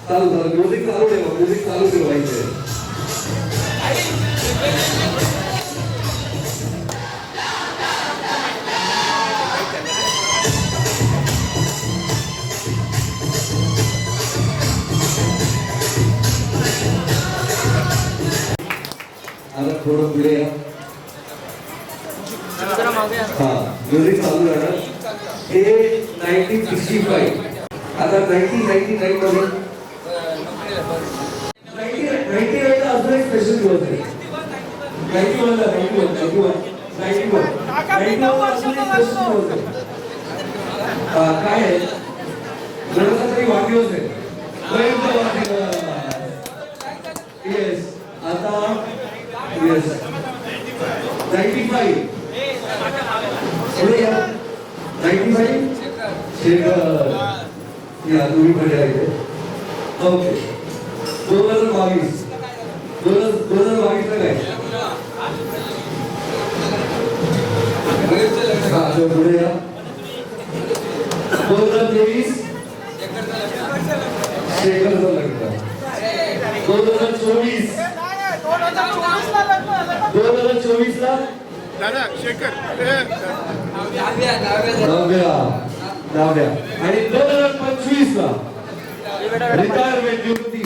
चालू म्युझिक चालू ठेवा, म्युझिक चालू ठेवायचं. आता थोडं पुढे या. हा म्युझिक चालू राहणार. हे 1965. आता 1999 मध्ये 99 चा अजून एक स्पेशल दिवस आहे. 91 ला 91 काय आहे? जणाचा तरी वाढदिवस आहे. येस आता येस 95 पुढे या. 95 शेखर या तुम्ही पुढे राहिले. ओके 2022 ला काय पुढे या. 2023 शेखरचं लग्न. 2024 ला दादा शेखर नव्या आणि 2025 ला रिटायरमेंट निवृत्ती.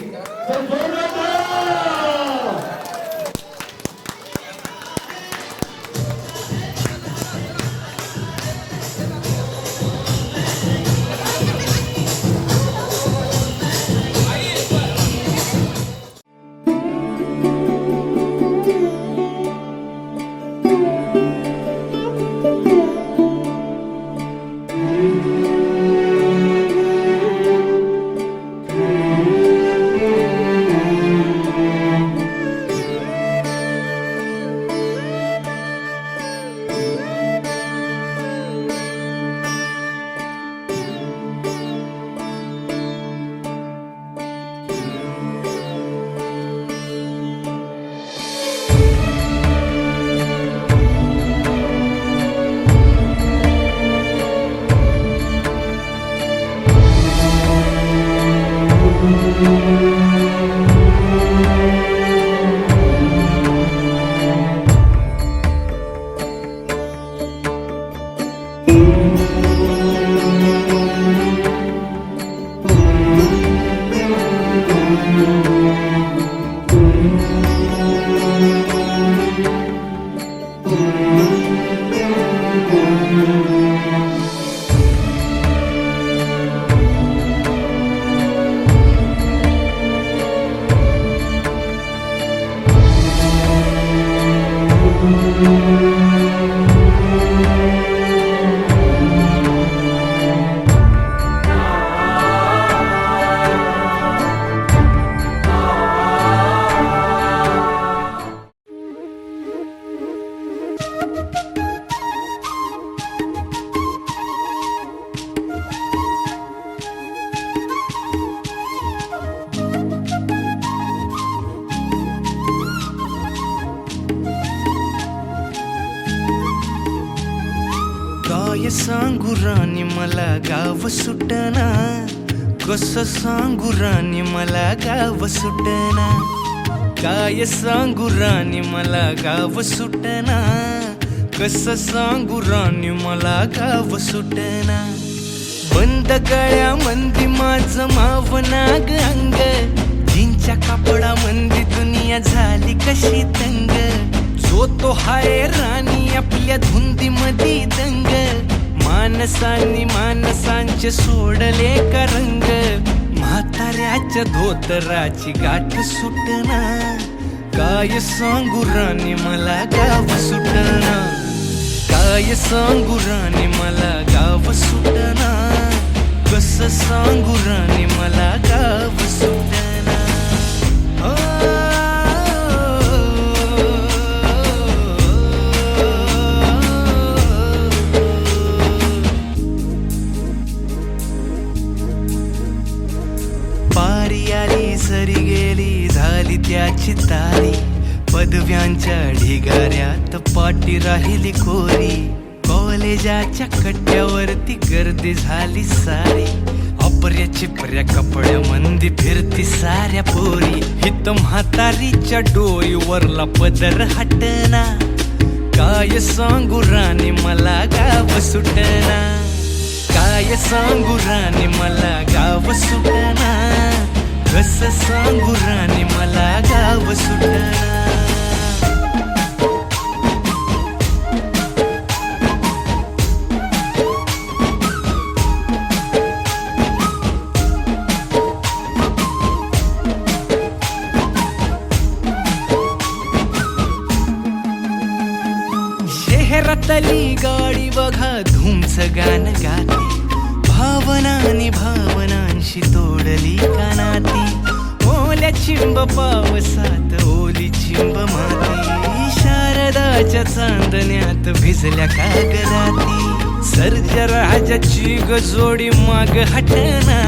काय सांगू राणी मला गाव सुटना, कसं सांगू राणी मला गाव सुटना. काय सांगू राणी मला गाव सुटना, कसं सांगू राणी मला गाव सुटना. बंद गळ्या मंदी माझं मावनाग अंग, जींच्या कापडा मंदी दुनिया झाली कशी तंग. जो तो हाय राणी आपल्या धुंदी मधी दंग, मानसांनी मानसांचे सोडले का रंग. म्हाताऱ्याच्या धोतराची गाठ सुटना, काय सांगू राणी मला गाव सुटना. काय सांगू राणी मला गाव सुटना, कसं सांगू राणी मला गाव सुटना. पारी आली सरी गेली झाली त्याची तारी, पदव्यांच्या ढिगाऱ्यात पाठी राहिली कोरी. कॉलेजाच्या कट्ट्यावरती गर्दी झाली सारी, चपऱ्या चिपऱ्या कपड्या मंदी फिरती साऱ्या पोरी, हित म्हातारीच्या डोईवरला पदर हटना. काय सांगू राणी मला गाव सुटना, काय सांगू राणी मला गाव सुटना, कस सांगू राणी मला गाव सुटना. शहरातली गाडी बघा धूमच गाणं गाते, भावनांनी भावनांशी तोडली कानाती. ओल्या चिंब पावसात ओली चिंब माती, शारदाच्या चांदण्यात भिजल्या कागदाती. सर्जराजाची गजोडी माग हटना,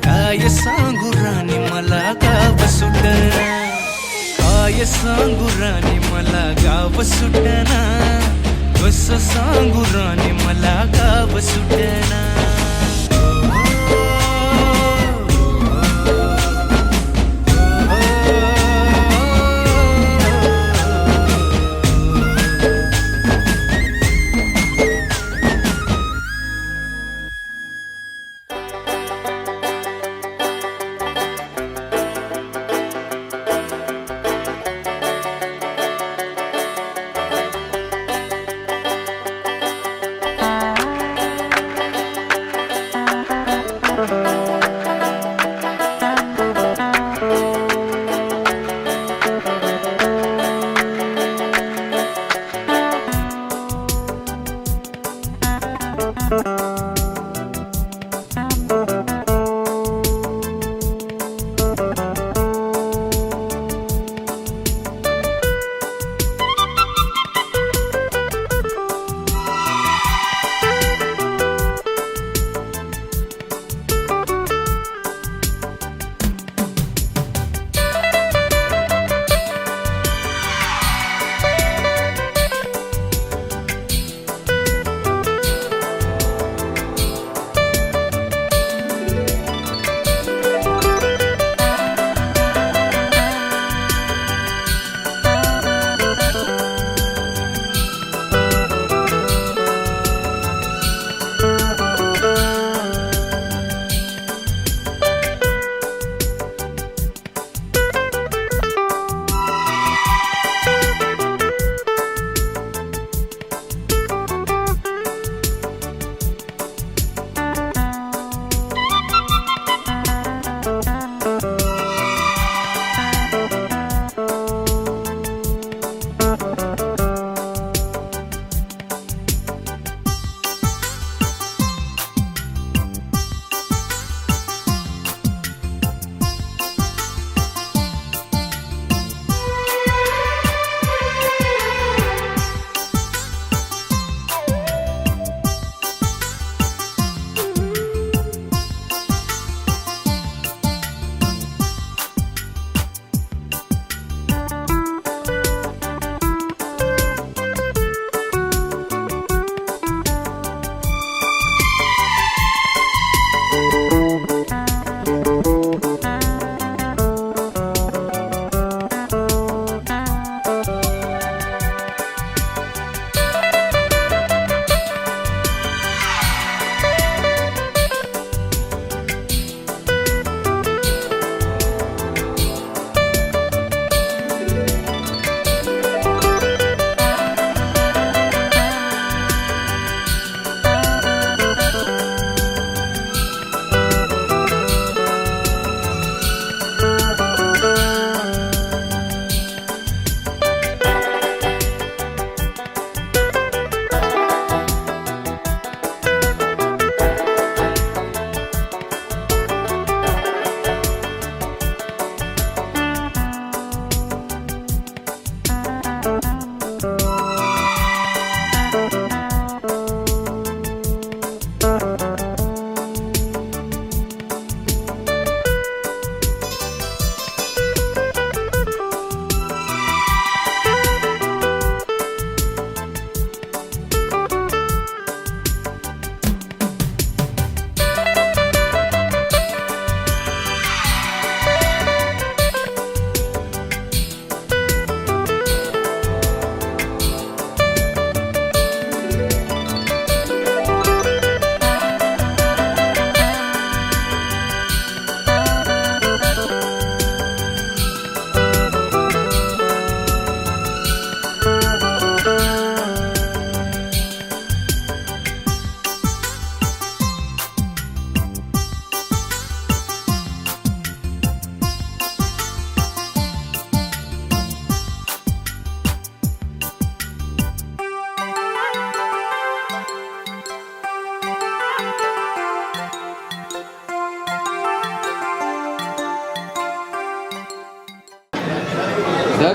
काय सांगू राणी मला गाव सुटना, काय सांगू राणी मला गाव सुटना, कस सांगू राणी मला गाव सुटना.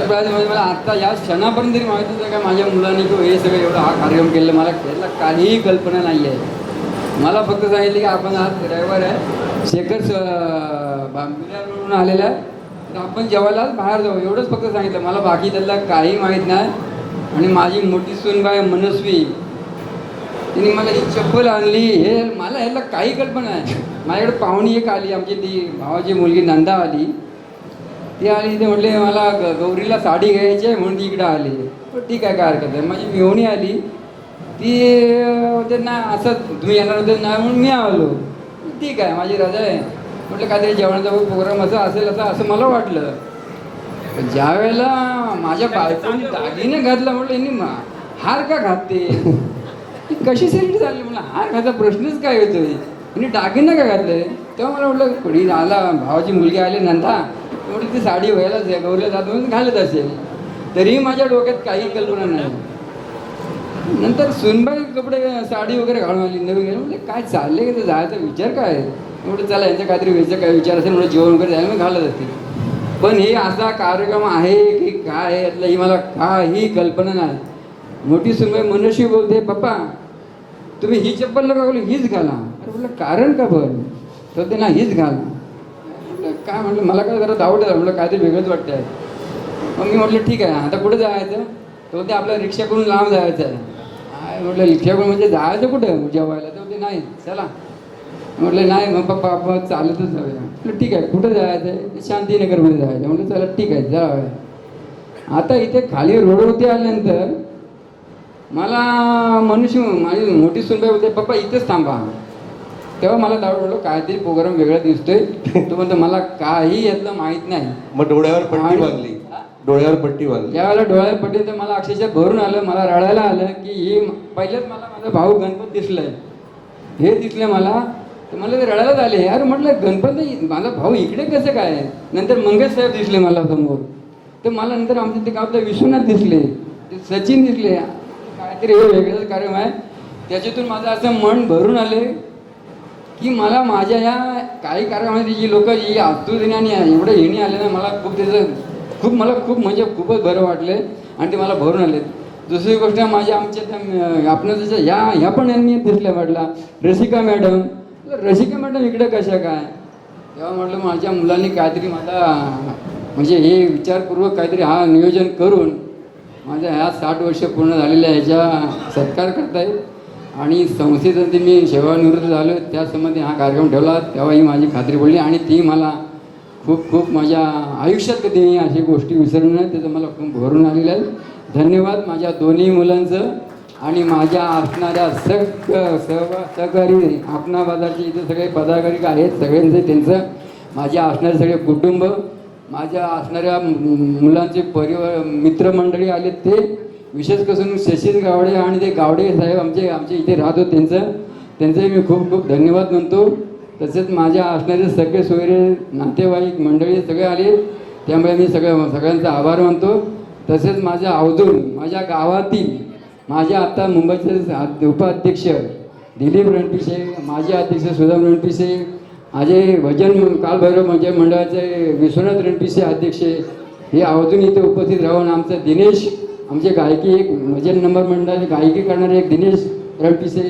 सरप्राईज म्हणजे मला आता या क्षणापर्यंत तरी माहिती होतं का माझ्या मुलांनी किंवा हे सगळं एवढं हा कार्यक्रम केलेला मला त्याला काहीही कल्पना नाही आहे. मला फक्त सांगितलं की आपण आज ड्रायव्हर आहे शेखर बांबुल्यावरून आलेला आहे तर आपण जेवायला बाहेर जाऊ एवढंच फक्त सांगितलं मला. बाकी त्याला काही माहीत नाही. आणि माझी मोठी सूनबाई मनस्वी तिने मला ही चप्पल आणली हे मला ह्याला काही कल्पना आहे. माझ्याकडे पाहुणी एक आली आमची ती भावाची मुलगी नंदा आली. ती आली ते म्हटले मला गौरीला साडी घ्यायची आहे म्हणून ती इकडं आली. ठीक आहे काय हरकत आहे. माझी मेवणी आली ती होते ना असं तुम्ही येणार होते नाही म्हणून मी आलो. ठीक आहे माझी रजा आहे म्हटलं काहीतरी जेवणाचा प्रोग्राम असं असेल असं मला वाटलं. ज्या वेळेला माझ्या बायकोने दागिने घातला म्हटलं यांनी हार का घालते ती कशी सिलेक्ट झाली म्हणलं हार घातला प्रश्नच काय येतोय आणि दागिने का घातले. तेव्हा मला म्हटलं पुढे आला भावाची मुलगी आली नंदा म्हटलं ती साडी व्हायला गौरीला जात म्हणून घालत असेल. तरीही माझ्या डोक्यात काही कल्पना नाही. नंतर सुनबाई कपडे साडी वगैरे घालून आली नवीन गेली म्हणजे काय चालले की जायचा विचार काय म्हटलं चला यांचा काहीतरी वेळचा काय विचार असेल म्हणजे जेवण वगैरे जायला मी घालत असते. पण हे असा कार्यक्रम आहे की काय आहे यातलं ही मला काही कल्पना नाही. मोठी सुनबाई मनस्वी बोलते पप्पा तुम्ही ही चप्पल नका बोलू हीच घाला. अरे म्हटलं कारण का पण तर ते ना हीच घाला. म्हटलं काय म्हटलं मला काय जरा डाऊट आहे म्हटलं काहीतरी वेगळंच वाटतं आहे. मग मी म्हटलं ठीक आहे आता कुठं जायचं तो ते आपल्या रिक्षा करून लांब जायचं आहे. म्हटलं रिक्षाकडून म्हणजे जायचं कुठं जेवायला तर ते नाही चला म्हटलं नाही मग पप्पा आपण चालतच जाऊया. म्हटलं ठीक आहे कुठं जायचं आहे शांतीनगरमध्ये जायचं म्हटलं चला ठीक आहे जाऊया. आता इथे खाली रोडवरती आल्यानंतर मला मनुष्य माझी मोठी सुनबाई होते पप्पा इथेच थांबा. तेव्हा मला डाऊट वाटलं काहीतरी प्रोग्राम वेगळा दिसतोय. तो म्हणतो मला काही यातलं माहीत नाही. मग डोळ्यावर पट्टी बांधली डोळ्यावर पट्टी बांधली ज्यावेळेला डोळ्यावर पट्टी तर मला अक्षरशः भरून आलं मला रडायला आलं की ही पहिलेच मला माझा भाऊ गणपत दिसलाय हे दिसलं मला तर मला ते रडायलाच आले. यार म्हटलं गणपती माझा भाऊ इकडे कसं काय. नंतर मंगेश साहेब दिसले मला समोर तर मला नंतर आमचे ते गावचे विश्वनाथ दिसले ते सचिन दिसले. काहीतरी हे वेगळाच कार्यक्रम आहे. त्याच्यातून माझं असं मन भरून आले की मला माझ्या ह्या काही कार्यक्रमामध्ये जी लोक जी आतुरतेने आणि एवढं येणे आले ना मला खूप त्याचं मला खूप म्हणजे खूपच बरं वाटले आणि ते मला भरून आले. दुसरी गोष्ट माझ्या आमच्या त्या आपण जसं ह्या पण यांनी दिसल्या म्हटलं रसिका मॅडम इकडे कशा काय. तेव्हा म्हटलं माझ्या मुलांनी काहीतरी माझा म्हणजे हे विचारपूर्वक काहीतरी हा नियोजन करून माझ्या ह्या 60 वर्ष पूर्ण झालेल्या ह्याच्या सत्कार करतायत. आणि संस्थेतून मी सेवानिवृत्त झालो त्या संबंधी हा कार्यक्रम ठेवला तेव्हा ही माझी खात्री पडली आणि ती मला खूप माझ्या आयुष्यात कधी मी अशी गोष्टी विसरणार नाही त्याचं मला खूप भरून आलेलं आहे. धन्यवाद माझ्या दोन्ही मुलांचं आणि माझ्या असणाऱ्या सहकारी आपणा बाजारचे इथे सगळे पदाधिकारी आहेत सगळ्यांचे त्यांचं माझ्या असणारे सगळे कुटुंब माझ्या असणाऱ्या मुलांचे परिवार मित्रमंडळी आले ते विशेष करून शशीष गावडे आणि ते गावडे साहेब आमचे इथे राहत होते त्यांचे मी खूप धन्यवाद म्हणतो. तसेच माझ्या असणारे सगळे सोयरे नातेवाईक मंडळी सगळे आले त्यामुळे मी सगळ्यांचा आभार मानतो. तसेच माझ्या अवधून माझ्या गावातील माझ्या आत्ता मुंबईचे उपाध्यक्ष दिलीप रणपिसे माजी अध्यक्ष सुदाम रणपिसे माझे भजन कालभैरव म्हणजे मंडळाचे विश्वनाथ रणपिसे अध्यक्ष हे अवधून इथे उपस्थित राहून आमचं दिनेश आमचे गायकी एक भजन नंबर मंडळाचे गायकी करणारे एक दिनेश रणपिसे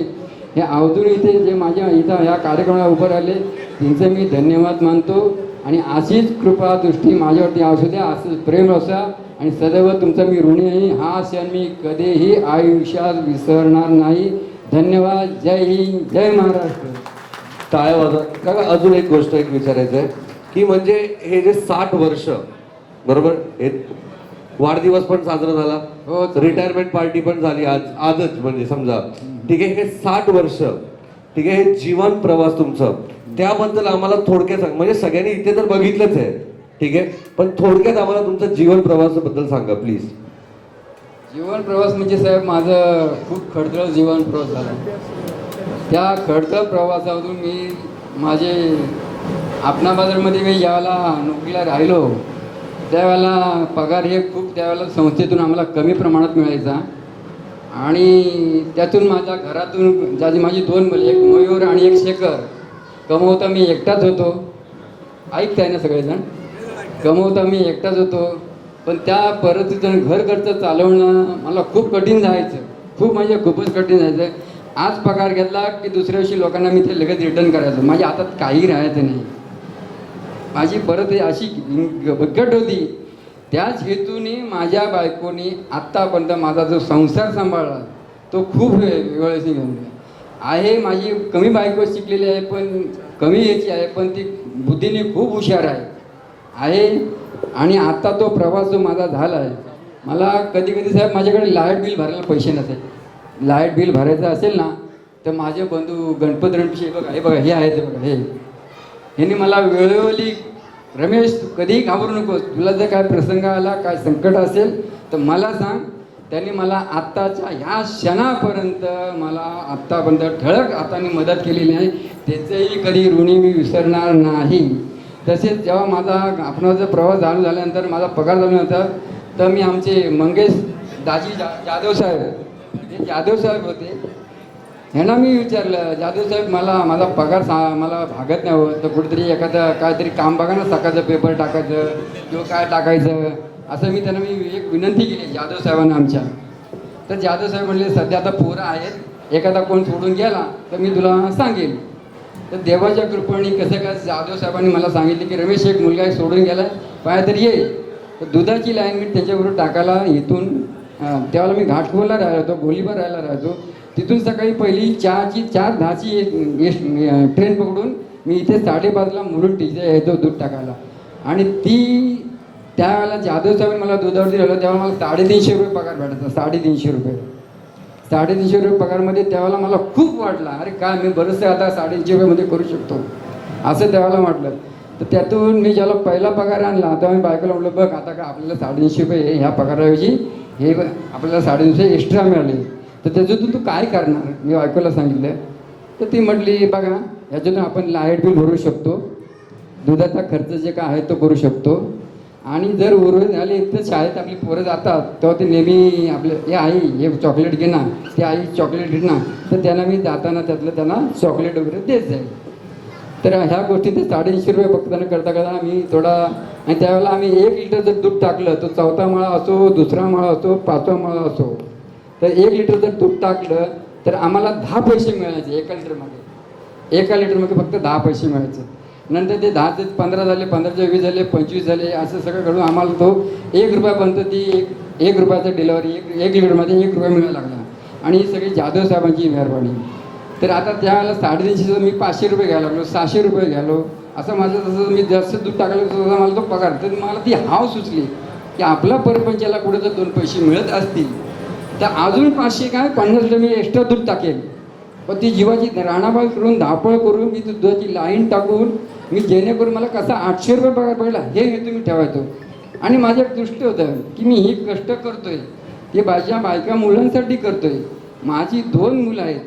हे अवधून इथे जे माझ्या इथं या कार्यक्रमाला उभं राहिले त्यांचे मी धन्यवाद मानतो. आणि अशीच कृपा दृष्टी माझ्यावरती असू द्या असंच प्रेम असा आणि सदैव तुमचा मी ऋणी आहे. हा क्षण मी कधीही आयुष्यात विसरणार नाही. धन्यवाद. जय हिंद जय महाराष्ट्र. टाळ्या वाजवत काका अजून एक गोष्ट विचारायचं आहे की म्हणजे हे जे 60 वर्ष बरोबर हे वाढदिवस पण साजरा झाला हो रिटायरमेंट पार्टी पण झाली आजच म्हणजे समजा ठीक आहे. हे 60 वर्ष ठीक आहे हे जीवन प्रवास तुमचं त्याबद्दल आम्हाला थोडक्यात सांग म्हणजे सगळ्यांनी इथे तर बघितलंच आहे ठीक आहे पण थोडक्यात आम्हाला तुमचा जीवन प्रवासाबद्दल सांगा प्लीज. जीवन प्रवास म्हणजे साहेब माझं खूप खडतर जीवन प्रवास झाला. त्या खडतर प्रवासामधून मी माझे आपणा बाजारमध्ये मी ज्यावेळेला नोकरीला राहिलो त्यावेळेला पगार हे खूप त्यावेळेला संस्थेतून आम्हाला कमी प्रमाणात मिळायचा आणि त्यातून माझ्या घरातून ज्याची माझी 2 मुले एक मयूर आणि एक शेखर कमवता मी एकटाच होतो. ऐकताय ना सगळेजण. कमवता मी एकटाच होतो पण त्या परिस्थितीनं घर खर्च चालवणं मला खूप कठीण जायचं, खूप म्हणजे खूपच कठीण जायचं. आज पगार घेतला की दुसऱ्या दिवशी लोकांना मी ते लगेच रिटर्न करायचो, माझ्या हातात काही राहायचं नाही. माझी परत अशी बिकट होती. त्याच हेतूने माझ्या बायकोने आत्तापर्यंत माझा जो संसार सांभाळला तो खूप वेळेस घेऊन आहे. माझी कमी बायको शिकलेली आहे, पण कमी याची आहे, पण ती बुद्धीने खूप हुशार आहे. आणि आत्ता तो प्रवास जो माझा झाला आहे, मला कधी कधी साहेब माझ्याकडे लाईट बिल भरायला पैसे नसेल. लाईट बिल भरायचं असेल ना तर माझे बंधू गणपती रणपिशे बघा, हे बघा, हे आहेत बघा, ह्यांनी मला वेळोवेळी रमेश कधीही घाबरू नकोस, तुला जर काय प्रसंग आला, काय संकट असेल तर मला सांग. त्यांनी मला आत्ताच्या ह्या क्षणापर्यंत मला आत्तापर्यंत ठळक हाताने मदत केलेली आहे. त्याचंही कधी ऋणी मी विसरणार नाही. तसेच जेव्हा माझा आपणाचा प्रवास चालू झाल्यानंतर माझा पगार झाला होता तर मी आमचे मंगेश दाजी जाधव साहेब, हे जाधव साहेब होते, ह्यांना मी विचारलं, जाधव साहेब मला माझा पगार मला भागत नाही होत, तर कुठेतरी एखादं काहीतरी काम बघा ना, सकाळचं पेपर टाकायचं किंवा काय टाकायचं, असं मी त्यांना एक विनंती केली जाधव साहेबांना आमच्या. तर जाधव साहेब म्हणले सध्या आता पोरं आहेत, एखादा कोण सोडून गेला तर मी तुला सांगेन. तर देवाच्या कृपेने कसं काय जाधव साहेबांनी मला सांगितले की रमेश एक मुलगा सोडून गेला पाय तर ये. तर दुधाची लाईन मी त्याच्याबरोबर टाकायला इथून त्यावेळेला मी घाटकोला राहिलो होतो, गोलीबार राहायला राहायचो. तिथून सकाळी पहिली 4:10ची ट्रेन पकडून मी इथे 5:30ला मुरुड टीचे यायचो दूध टाकायला. आणि ती त्यावेळेला जाधव साहेब मला दुधावरती राहिलं तेव्हा मला 350 रुपये पगार भेटायचा. 350 रुपये 350 रुपये पगारमध्ये त्यावेळेला मला खूप वाटलं, अरे काय मी बरंचसं आता 350 रुपयामध्ये करू शकतो असं त्यावेळेला वाटलं. तर त्यातून मी ज्याला पहिला पगार आणला तेव्हा मी बायकोला म्हटलं, बघ आता का आपल्याला 350 रुपये ह्या पगाराऐवजी हे आपल्याला 350 एक्स्ट्रा मिळाले, तर त्याच्यातून तू काय करणार, मी बायकोला सांगितलं. तर ती म्हटली, बघा ह्याच्यातून आपण लाईट बिल भरू शकतो, दुधाचा खर्च जे काय आहे तो करू शकतो, आणि जर उर्वरित झाले तर शाळेत आपली पोरं जातात तेव्हा ते नेहमी आपलं हे आई हे चॉकलेट घे ना, ते आई चॉकलेट घे ना, तर त्यांना मी जाताना त्यातलं त्यांना चॉकलेट वगैरे देत जाईल. तर ह्या गोष्टी ते 350 रुपये बघताना करता आम्ही थोडा, आणि त्यावेळेला आम्ही 1 लिटर जर दूध टाकलं तर 4था माळा असो, 2रा माळा असो, 5वा माळा असो, तर 1 लिटर जर दूध टाकलं तर आम्हाला 10 पैसे मिळायचे एका लिटरमध्ये फक्त 10 पैसे मिळायचे. नंतर ते 10 ते 15 झाले, 15चे 20 झाले, 25 झाले, असं सगळं घडून आम्हाला तो 1 रुपयापर्यंत ती 1 रुपयाचा डिलिव्हरी 1 लिटरमध्ये 1 रुपया मिळायला लागला. आणि ही सगळी जाधव साहेबांची मेहरबानी. तर आता त्यावेळेला 350 मी 500 रुपये घ्यायला लागलो, 600 रुपये घ्यालो, असं माझं जसं मी जास्त दूध टाकलं तसं मला तो पगार. तर मला ती हाव सुचली की आपला परपंचाला कुठे जर 2 पैसे मिळत असतील तर अजून 500 काय 50 मी एक्स्ट्रा दूध टाकेल. पण ती जीवाची राणाबाळ करून धावपळ करून मी दुधाची लाईन टाकून मी जेणेकरून मला कसा 800 रुपये पगार पडला हे हेतू मी ठेवायचो. आणि माझं एक दृष्टी होतं की मी ही कष्ट करतोय ते माझ्या बायका मुलांसाठी करतोय. माझी 2 मुलं आहेत,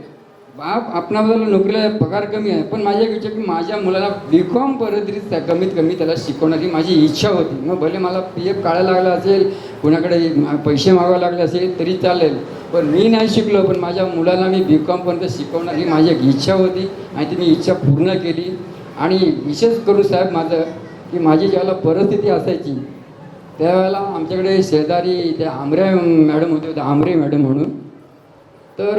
बाप आपणाला नोकरीला पगार कमी आहे, पण माझ्या विचार की माझ्या मुलाला BCom परत कमीत कमी त्याला शिकवण्याची माझी इच्छा होती. मग भले मला PF काढायला लागला असेल, कुणाकडे पैसे मागावे लागले असेल तरी चालेल, पण मी नाही शिकलो, पण माझ्या मुलाला मी BCom पर्यंत शिकवण्याची माझी एक इच्छा होती आणि ती मी इच्छा पूर्ण केली. आणि विशेष करून साहेब माझं की माझी ज्यावेळेला परिस्थिती असायची त्यावेळेला आमच्याकडे शेजारी त्या आमरे मॅडम होते, त्या आमरे मॅडम म्हणून, तर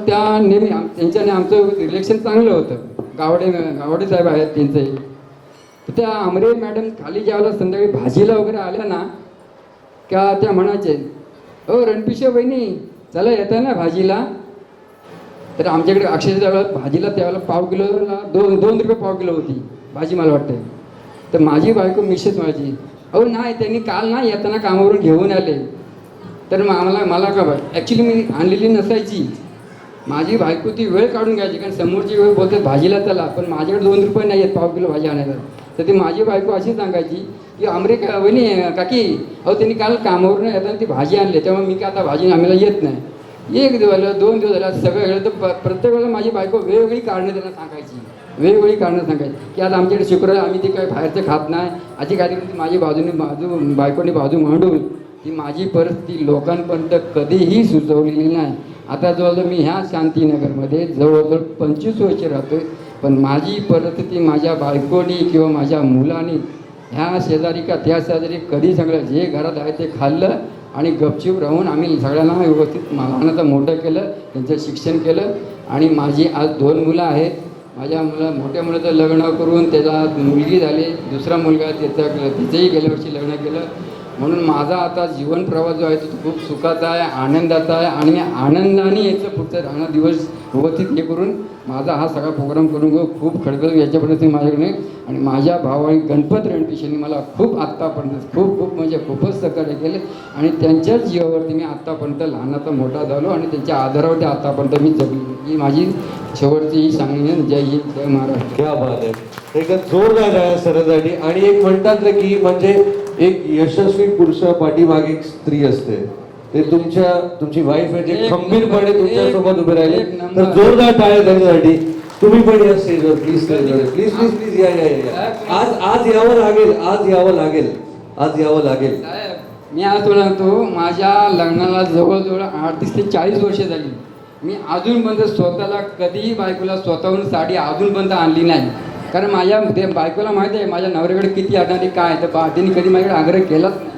त्या नेहमी त्यांच्याने आमचं रिलेशन चांगलं होतं. गावडे साहेब आहेत त्यांचंही. तर त्या आमरे मॅडम खाली ज्यावेळेला संध्याकाळी भाजीला वगैरे आल्या ना का त्या म्हणायचे, ओ रणपिशे बहिणी चला येतं ना भाजीला. तर आमच्याकडे अक्षरशः त्यावेळेला भाजीला त्यावेळेला पाव किलोला 2 रुपये पाव किलो होती भाजी मला वाटते. तर माझी बायको मिसेस म्हणायची, अहो नाही त्यांनी काल ना येताना कामावरून घेऊन आले. तर मला का ॲक्च्युली मी आणलेली नसायची, माझी बायको ती वेळ काढून घ्यायची, कारण समोरची वेळ बोलते भाजीला चला, पण माझ्याकडे 2 रुपये नाही आहेत पाव किलो भाजी आणायला. तर ती माझी बायको अशी सांगायची की आमरे वहिनी काकी अहो त्यांनी काल कामावरून येताना ती भाजी आणली, त्यामुळे मी काय आता भाजी आम्हाला येत नाही. 1 दिवस झालं, 2 दिवस झालं, सगळं वेळ. तर प्रत्येक वेळेला माझी बायको वेगवेगळी कारणं त्यांना सांगायची, वेगवेगळी कारणं सांगायची की आज आमच्याकडे शुक्रवार आम्ही ते काही बाहेरचं खात नाही अशी काही. माझी बायकोने बाजू मांडून ती माझी परिस्थिती लोकांपर्यंत कधीही सुचवलेली नाही. आता जवळजवळ मी ह्या शांतीनगरमध्ये जवळजवळ 25 वर्ष राहतोय, पण माझी परिस्थिती माझ्या बायकोनी किंवा माझ्या मुलांनी ह्या शेजारी का त्या शेजारी कधी सगळं जे घरात आहे ते खाल्लं आणि गपचूप राहून आम्ही सगळ्यांना व्यवस्थित लहानाचं मोठं केलं, त्यांचं शिक्षण केलं. आणि माझी आज 2 मुलं आहेत. माझ्या मोठ्या मुलाचं लग्न करून त्याला मुलगी झाली, दुसरा मुलगा तिचंही गेल्या वर्षी लग्न केलं. म्हणून माझा आता जीवन प्रवास जो आहे तो खूप सुखाचा आहे, आनंदाचा आहे. आणि मी आनंदाने याचं पुढचं राहणं दिवस व्यवस्थित हे करून माझा हा सगळा प्रोग्राम करून घेऊ. खूप खडखड याच्यापर्यंत माझ्याकडे. आणि माझ्या भावाने गणपत रणपिशेंनी मला खूप आत्तापर्यंत खूप म्हणजे खूपच सहकार्य केले. आणि त्यांच्याच जीवावरती मी आत्तापर्यंत लहानाचा मोठा झालो आणि त्यांच्या आधारावरती आत्तापर्यंत मी जगली. ही माझी शेवटची ही सांगणे. जय हिंद, जय महाराष्ट्र. क्या बात आहे. एक जोरदार आहे सरांसाठी. आणि एक म्हणतात ना की म्हणजे एक यशस्वी पुरुषा पाठीमागे एक स्त्री असते. ते तुमची वाईफ आहे जे खंबीरपणे तुमच्या सोबत उभे राहिले. तर जोरदार टाळ्या त्यांच्यासाठी. तुम्ही पण या स्टेजवर प्लीज, स्टेजवर प्लीज प्लीज प्लीज या. आज यावं लागेल. मी आज तुला सांगतो, माझ्या लग्नाला जवळजवळ 38 ते 40 वर्ष झाली. मी अजूनपर्यंत स्वतःला कधीही बायकोला स्वतःहून साडी अजूनपर्यंत आणली नाही. कारण माझ्या ते बायकोला माहिती आहे माझ्या नवऱ्याकडे किती आणारी काय. तर तिने कधी माझ्याकडे आग्रह केलाच नाही,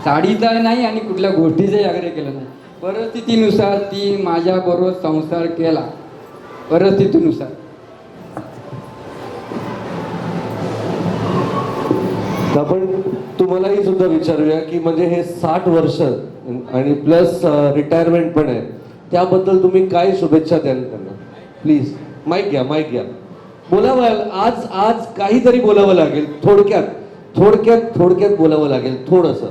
साडीचा नाही आणि कुठल्या गोष्टीचाही आग्रह केला नाही. परिस्थितीनुसार ती माझ्याबरोबर संसार केला, परिस्थितीनुसार. आपण तुम्हालाही सुद्धा विचारूया की म्हणजे हे 60 वर्ष आणि प्लस रिटायरमेंट पण आहे, त्याबद्दल तुम्ही काय शुभेच्छा द्याल त्यांना? प्लीज माईक घ्या. बोलावं आज काहीतरी बोलावं लागेल. थोडक्यात बोलावं लागेल थोडंसं.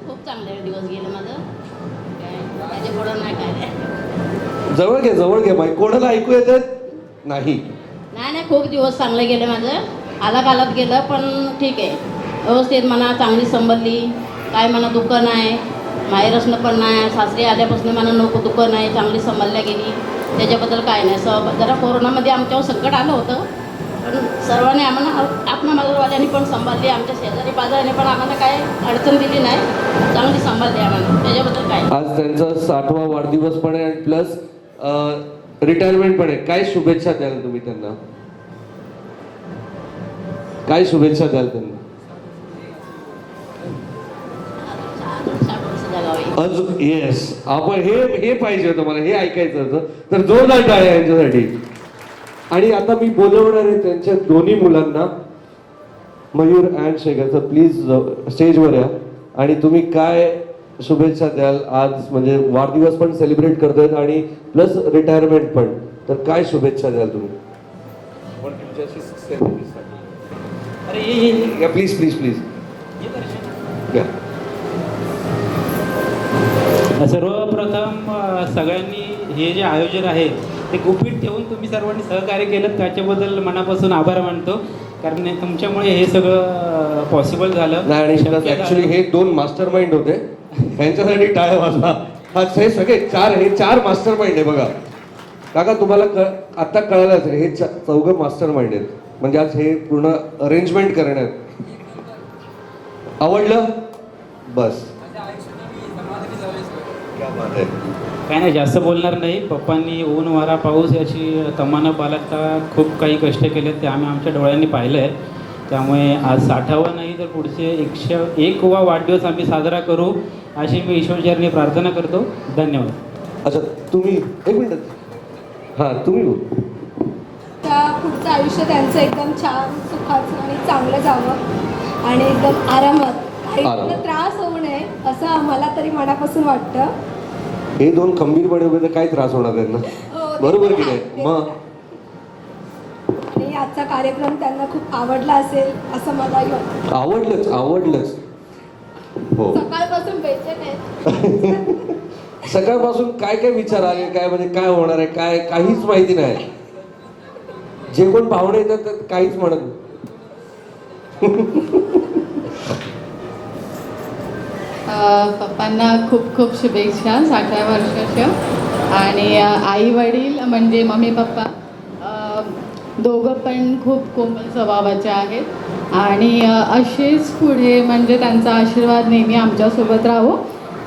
खूप चांगले दिवस गेले माझं. माझ्या पुढं नाही काय. जवळ घे माईक. कोणाला ऐकू येत नाही? नाही खूप दिवस चांगले गेले माझं. आलात गेलं पण ठीक आहे. व्यवस्थित मना चांगली संभळली. काय मला दुःख नाही, माहेर असणं पण नाही, सासरी आल्यापासून मला नको दुःख नाही, चांगली संभाळल्या गेली. त्याच्याबद्दल काय नाही. जरा कोरोनामध्ये आमच्यावर संकट आलं होतं पण सर्वांनी आम्हाला आपणावाल्यांनी पण संभाळली. आमच्या शेजारी बाजाराने पण आम्हाला काय अडचण दिली नाही, चांगली संभाळली आम्हाला. त्याच्याबद्दल काय. आज त्यांचा 60वा वाढदिवस पण आहे आणि प्लस रिटायरमेंट पण आहे. काय शुभेच्छा द्याल तुम्ही त्यांना? काय शुभेच्छा द्याल त्यांना? येस, आपण हे पाहिजे होतं, मला हे ऐकायचं होतं. तर जोरदार टाळ्या यांच्यासाठी. आणि आता मी बोलवणार आहे त्यांच्या दोन्ही मुलांना, मयूर अँड शेखरचं. प्लीज स्टेजवर या. आणि तुम्ही काय शुभेच्छा द्याल? आज म्हणजे वाढदिवस पण सेलिब्रेट करतोय आणि प्लस रिटायरमेंट पण. तर काय शुभेच्छा द्याल तुम्ही? प्लीज सर्वप्रथम सगळ्यांनी हे जे आयोजन आहे ते गुपित ठेवून तुम्ही सर्वांनी सहकार्य केलं त्याच्याबद्दल मनापासून आभार मानतो. कारण तुमच्यामुळे हे सगळं पॉसिबल झालं. नाही, ऍक्च्युली हे 2 मास्टर माइंड होते, त्यांच्यासाठी टाळ्या वाजवा. आज हे सगळे 4 मास्टर माइंड आहे बघा. काका तुम्हाला आता कळालं असेल हे 4 मास्टर माइंड आहेत. म्हणजे आज हे पूर्ण अरेंजमेंट करण्यात. आवडलं? बस. काय नाही, जास्त बोलणार नाही. पप्पांनी ऊन वारा पाऊस याची तमा न बाळगता खूप काही कष्ट केले, ते आम्ही आमच्या डोळ्यांनी पाहिलं आहे. त्यामुळे आज 60वा नाही तर पुढचे 101वा वाढदिवस आम्ही साजरा करू अशी मी ईश्वरचरणी प्रार्थना करतो. धन्यवाद. अच्छा, तुम्ही एक मिनिट. हां, तुम्ही बोल. त्या पुढचं आयुष्य त्यांचं एकदम छान सुखाचं आणि चांगलं जावं आणि एकदम आरामात, काही त्रास होऊ नये असं आम्हाला तरी मनापासून वाटतं. हे 2 खंबीरपणे उभे तर काय त्रास होणार त्यांना? बरोबर की नाही? मग आणि आजचा कार्यक्रम त्यांना खूप आवडला असेल असं मला वाटतं. आवडलंच. हो, सकाळपासून बेचैन आहेत. सकाळपासून काय विचार आले, काय म्हणजे काय होणार आहे, काहीच माहिती नाही. जे कोण पाहुणे येतात काहीच म्हणत नाही. पप्पांना खूप खूप शुभेच्छा 60व्या वर्षाच्या. आणि आई वडील म्हणजे मम्मी पप्पा दोघं पण खूप कोमल स्वभावाचे आहेत आणि असेच पुढे म्हणजे त्यांचा आशीर्वाद नेहमी आमच्यासोबत राहो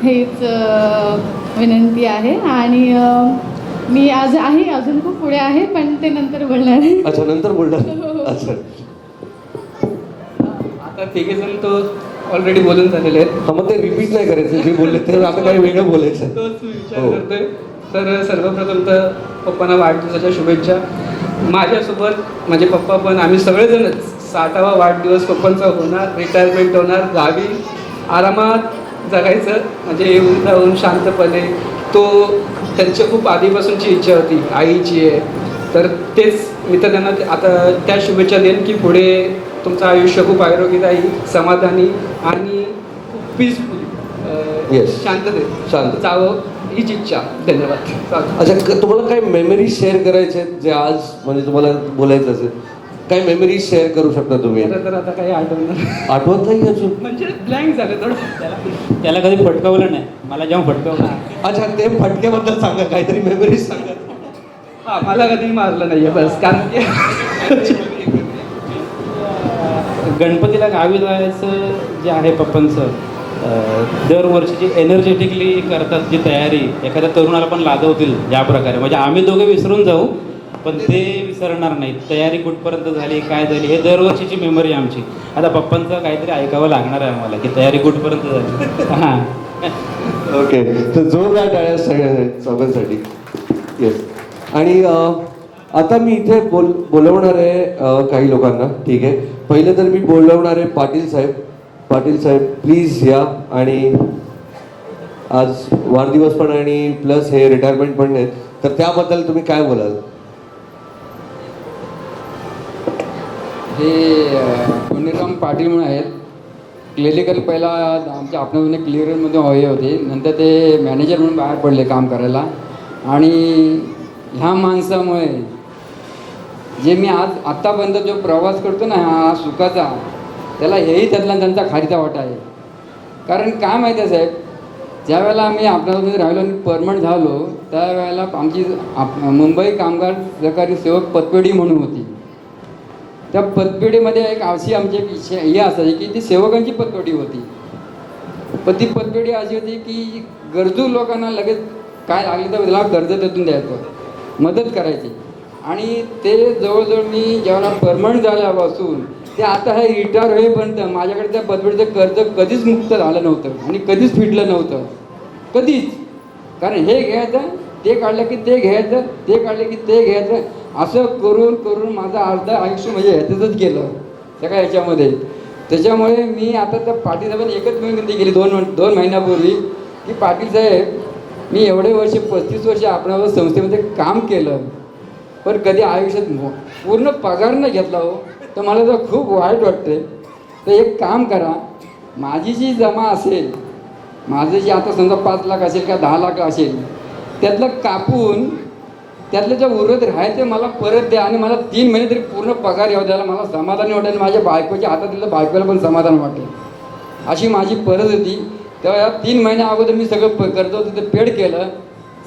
हेच विनंती आहे. आणि मी आज आहे, अजून खूप पुढे आहे पण ते नंतर बोलणार आहे. अच्छा, नंतर बोलणार. अच्छा, आता तिघेजण तो ऑलरेडी बोलून झालेले आहेत. हा, मग ते रिपीट नाही करायचं जे बोलले ते आता काही वेगळं बोलायचं. तोच मी विचार हो. करतोय. तर सर्वप्रथम तर पप्पांना वाढदिवसाच्या शुभेच्छा. माझ्यासोबत माझे पप्पा पण आम्ही सगळेजणच 60वा वाढदिवस पप्पांचा होणार, रिटायरमेंट होणार, गावी आरामात जगायचं म्हणजे येऊन जाऊन शांतपणे. तो त्यांची खूप आधीपासूनची इच्छा होती, आईची आहे. तर तेच मी तर त्यांना आता त्या शुभेच्छा देईन की पुढे तुमचं आयुष्य खूप आरोग्यदायी, समाधानी आणि खूप पीसफुल Yes. शांततेत शांत. जावं हीच इच्छा. धन्यवाद. चालतं. अच्छा, तुम्हाला काही मेमरीज शेअर करायचे आहेत जे आज म्हणजे तुम्हाला बोलायचं असेल, काही मेमरीज शेअर करू शकता तुम्ही? मला तर आता काही आठवणार आठवत नाही अजून? म्हणजे ब्लँक झालं थोडं. त्याला कधी फटकावलं नाही, मला जेव्हा फटकावलं. अच्छा, ते फटक्याबद्दल सांगा, काहीतरी मेमरीज सांगा. हा, मला कधी मारलं नाहीये बस. कारण की गणपतीला गावी जायचं जे आहे पप्पांचं, दरवर्षीची एनर्जेटिकली करतात जी तयारी, एखाद्या तरुणाला पण लाजवतील ज्या प्रकारे. म्हणजे आम्ही दोघे विसरून जाऊ पण ते विसरणार नाहीत. तयारी कुठपर्यंत झाली, काय झाली, हे दरवर्षीची मेमरी आमची. आता पप्पांचं काहीतरी ऐकावं लागणार आहे आम्हाला की तयारी कुठपर्यंत झाली. हां, ओके, तर जोरदार टाळ्या सगळ्या चौघांसाठी. येस. आणि आता मी इथे बोलवणार आहे काही लोकांना. ठीक आहे, पहिले तर मी बोलवणार आहे पाटील साहेब. पाटील साहेब प्लीज या. आणि आज वाढदिवस पण आणि प्लस हे रिटायरमेंट पण आहे, तर त्याबद्दल तुम्ही काय बोलाल? हे पुणेराम पाटील म्हणून आहेत. क्लिनिकल पहिला आमच्या आपल्या क्लिअरमध्ये हे होते, नंतर ते मॅनेजर म्हणून बाहेर पडले काम करायला. आणि ह्या माणसामुळे जे मी आत्तापर्यंत जो प्रवास करतो ना हा सुखाचा, त्याला हेही त्यातला त्यांचा खारीचा वाटा आहे. कारण काय माहिती आहे साहेब, ज्या वेळेला आम्ही आपल्यामध्ये राहिलो आणि परमनंट झालो त्यावेळेला आमची मुंबई कामगार सहकारी सेवक पतपेढी म्हणून होती. त्या पतपेढीमध्ये एक अशी आमची एक हे असायची की ती सेवकांची पतपेढी होती. पण ती पतपेढी अशी होती की गरजू लोकांना लगेच काय लागलं तर त्याला कर्ज त्यातून द्यायचं, मदत करायची. आणि ते जवळजवळ मी जेव्हा परमनंट झाल्यापासून ते आता हे रिटायर होईपर्यंत माझ्याकडे त्या पतपेढीचं कर्ज कधीच मुक्त झालं नव्हतं आणि कधीच फिटलं नव्हतं, कधीच. कारण हे घ्यायचं, ते काढलं की ते घ्यायचं, ते काढलं की ते घ्यायचं, असं करून करून माझं अर्ध आयुष्य म्हणजे ह्याच्यातच गेलं सगळ्या ह्याच्यामध्ये. त्याच्यामुळे मी आता त्या पाटील साहेबांनी एकच विनंती केली दोन महिन्यापूर्वी की पाटील साहेब, मी एवढे वर्ष 35 वर्ष आपल्या संस्थेमध्ये काम केलं पण कधी आयुष्यात पूर्ण पगार न घेतला हो, तर मला तर खूप वाईट वाटते. तर एक काम करा, माझी जी जमा असेल, माझं जे आता समजा 5 लाख असेल किंवा 10 लाख असेल, त्यातलं कापून त्यातलं जे उरत राहायचं मला परत द्या. आणि मला 3 महिने तरी पूर्ण पगार येऊ द्यायला मला समाधान वाटेल, माझ्या बायकोच्या हातात दिलं बायकोला पण समाधान वाटेल, अशी माझी परिस्थिती. तेव्हा या 3 महिन्या अगोदर मी सगळं कर्ज होतं ते पेड केलं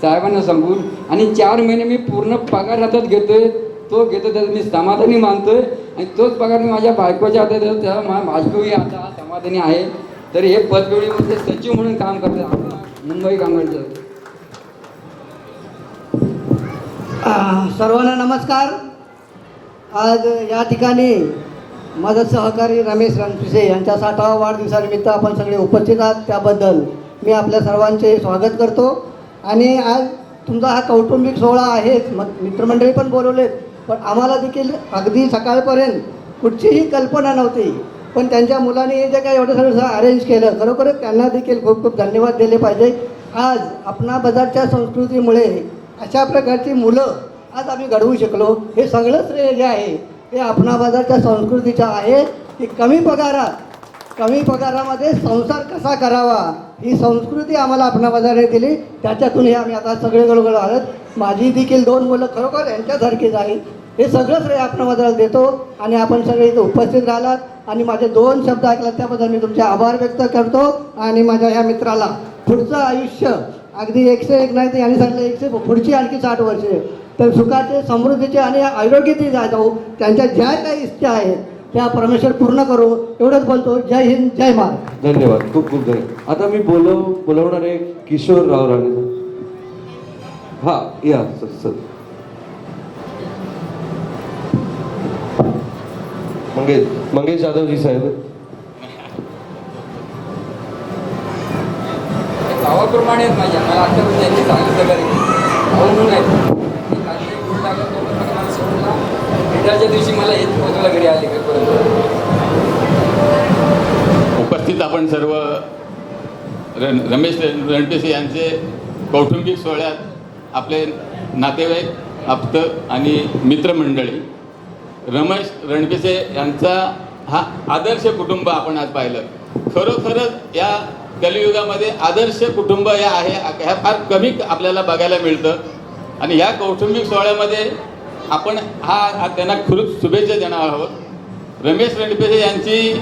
साहेबांना सांगून. आणि 4 महिने मी पूर्ण पगार हातात घेतोय, तो घेतो त्यात मी समाधानी मानतोय. आणि तोच पगार मी माझ्या बायकोच्या हातात देतो, त्याला माझ्या बायकोही आता समाधानी आहे. तर हे पतपेढीमध्ये सचिव म्हणून काम करतात मुंबई कामगारचं. सर्वांना नमस्कार. आज या ठिकाणी माझा सहकारी रमेश रणपिसे यांच्या 60वा वाढदिवसानिमित्त आपण सगळे उपस्थित आहात, त्याबद्दल मी आपल्या सर्वांचे स्वागत करतो. आणि आज तुमचा हा कौटुंबिक सोहळा आहेच, मग मित्रमंडळी पण बोलवलेत, पण आम्हाला देखील अगदी सकाळपर्यंत कुठचीही कल्पना नव्हती. पण त्यांच्या मुलांनी हे जे काही एवढं सगळं अरेंज केलं, खरोखरच त्यांना देखील खूप खूप धन्यवाद दिले पाहिजे. आज आपणा बाजारच्या संस्कृतीमुळे अशा प्रकारची मुलं आज आम्ही घडवू शकलो. हे सगळं श्रेय जे आहे ते आपणा बाजारच्या संस्कृतीचं आहे की कमी पगारामध्ये संसार कसा करावा ही संस्कृती आम्हाला आपणा बाजाराने दिली. त्याच्यातून हे आम्ही आता सगळे गडगड आहोत. माझी देखील 2 मुलं खरोखर यांच्यासारखीच आहे. हे सगळं श्रेय आपणा बाजाराला देतो. आणि आपण सगळे इथे उपस्थित राहिलात आणि माझे 2 शब्द ऐकलात त्याबद्दल मी तुमचे आभार व्यक्त करतो. आणि माझ्या या मित्राला पुढचं आयुष्य अगदी 101 नाही तर यांनी सांगितलं 100 पुढची आणखी 60 वर्षे तर सुखाचे, समृद्धीचे आणि आरोग्याचे जाऊ. त्यांच्या ज्या काही इच्छा आहेत त्या परमेश्वर पूर्ण करू, एवढंच बोलतो. जय हिंद, जय महाराष्ट्र. धन्यवाद, खूप खूप धन्यवाद. आता मी बोलवणार आहे किशोर राव राणे. हा या सर. मंगेश जाधवजी साहेब. भावाप्रमाणे आहेत माझ्या, मला आत्तापर्यंत यांनी चांगलं सहकार्य केलं. भाऊ म्हणून आहेत. मी काहीतरी गुण टाकत तो पण मला सोडला. रिटायरच्या दिवशी मला येत पोहोचला घरी आले घरपर्यंत. उपस्थित आपण सर्व रमेश रणपिसे यांचे कौटुंबिक सोहळ्यात आपले नातेवाईक, आप्त आणि मित्रमंडळी, रमेश रणपिसे यांचा हा आदर्श कुटुंब आपण आज पाहिलं. खरोखरच या कलियुगामध्ये आदर्श कुटुंब ह्या फार कमी आपल्याला बघायला मिळतं. आणि ह्या कौटुंबिक सोहळ्यामध्ये आपण त्यांना खूप शुभेच्छा देणार आहोत. रमेश रणपिसे यांची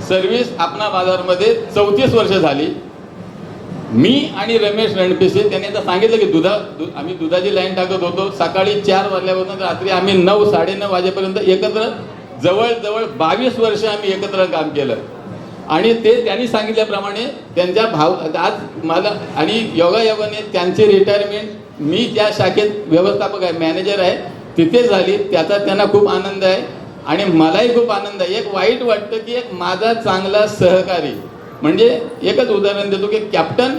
सर्व्हिस आपणा बाजारमध्ये 34 वर्ष झाली. मी आणि रमेश रणपिसे त्यांनी आता सांगितलं की आम्ही दुधाची लाईन टाकत होतो. सकाळी 4 वाजल्यापासून रात्री आम्ही 9, 9:30 वाजेपर्यंत एकत्र जवळजवळ 22 वर्ष आम्ही एकत्र काम केलं. आणि ते त्यांनी सांगितल्याप्रमाणे त्यांच्या आज मला आणि योगायोगाने त्यांची रिटायरमेंट मी ज्या शाखेत व्यवस्थापक आहे, मॅनेजर आहे, तिथे झाली. त्याचा त्यांना खूप आनंद आहे आणि मलाही खूप आनंद आहे. एक वाईट वाटतं की एक माझा चांगला सहकारी, म्हणजे एकच उदाहरण देतो की कॅप्टन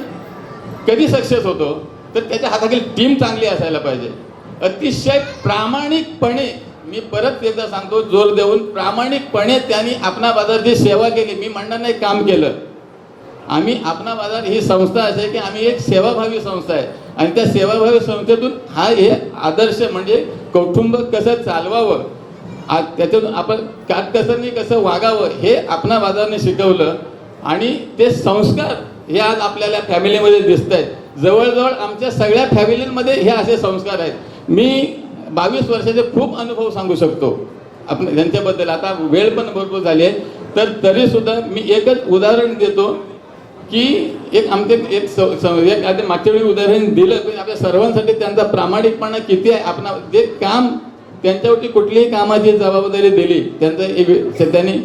कधी सक्सेस होतो तर त्याच्या हाताखाली टीम चांगली असायला पाहिजे. अतिशय प्रामाणिकपणे, मी परत एकदा सांगतो जोर देऊन, प्रामाणिकपणे त्यांनी आपणा बाजारची सेवा केली. मी म्हणणार नाही काम केलं. आम्ही आपणा बाजार ही संस्था अशी आहे की आम्ही एक सेवाभावी संस्था आहे आणि त्या सेवाभावी संस्थेतून हे आदर्श म्हणजे कौटुंब कसं चालवावं, त्याच्यातून आपण काटकसरनी कसं वागावं हे आपणा बाजारने शिकवलं. आणि ते संस्कार हे आज आपल्याला फॅमिलीमध्ये दिसत आहेत. जवळजवळ आमच्या सगळ्या फॅमिलींमध्ये हे असे संस्कार आहेत. मी 22 वर्षाचे खूप अनुभव सांगू शकतो आपण त्यांच्याबद्दल. आता वेळ पण भरपूर झाली आहे तर तरीसुद्धा मी एकच उदाहरण देतो की एक मागच्या वेळी उदाहरण दिलं की आपल्या सर्वांसाठी त्यांचा प्रामाणिकपणा किती आहे. आपण जे काम त्यांच्यावरती कुठलीही कामाची जबाबदारी दिली, त्यांचं त्यांनी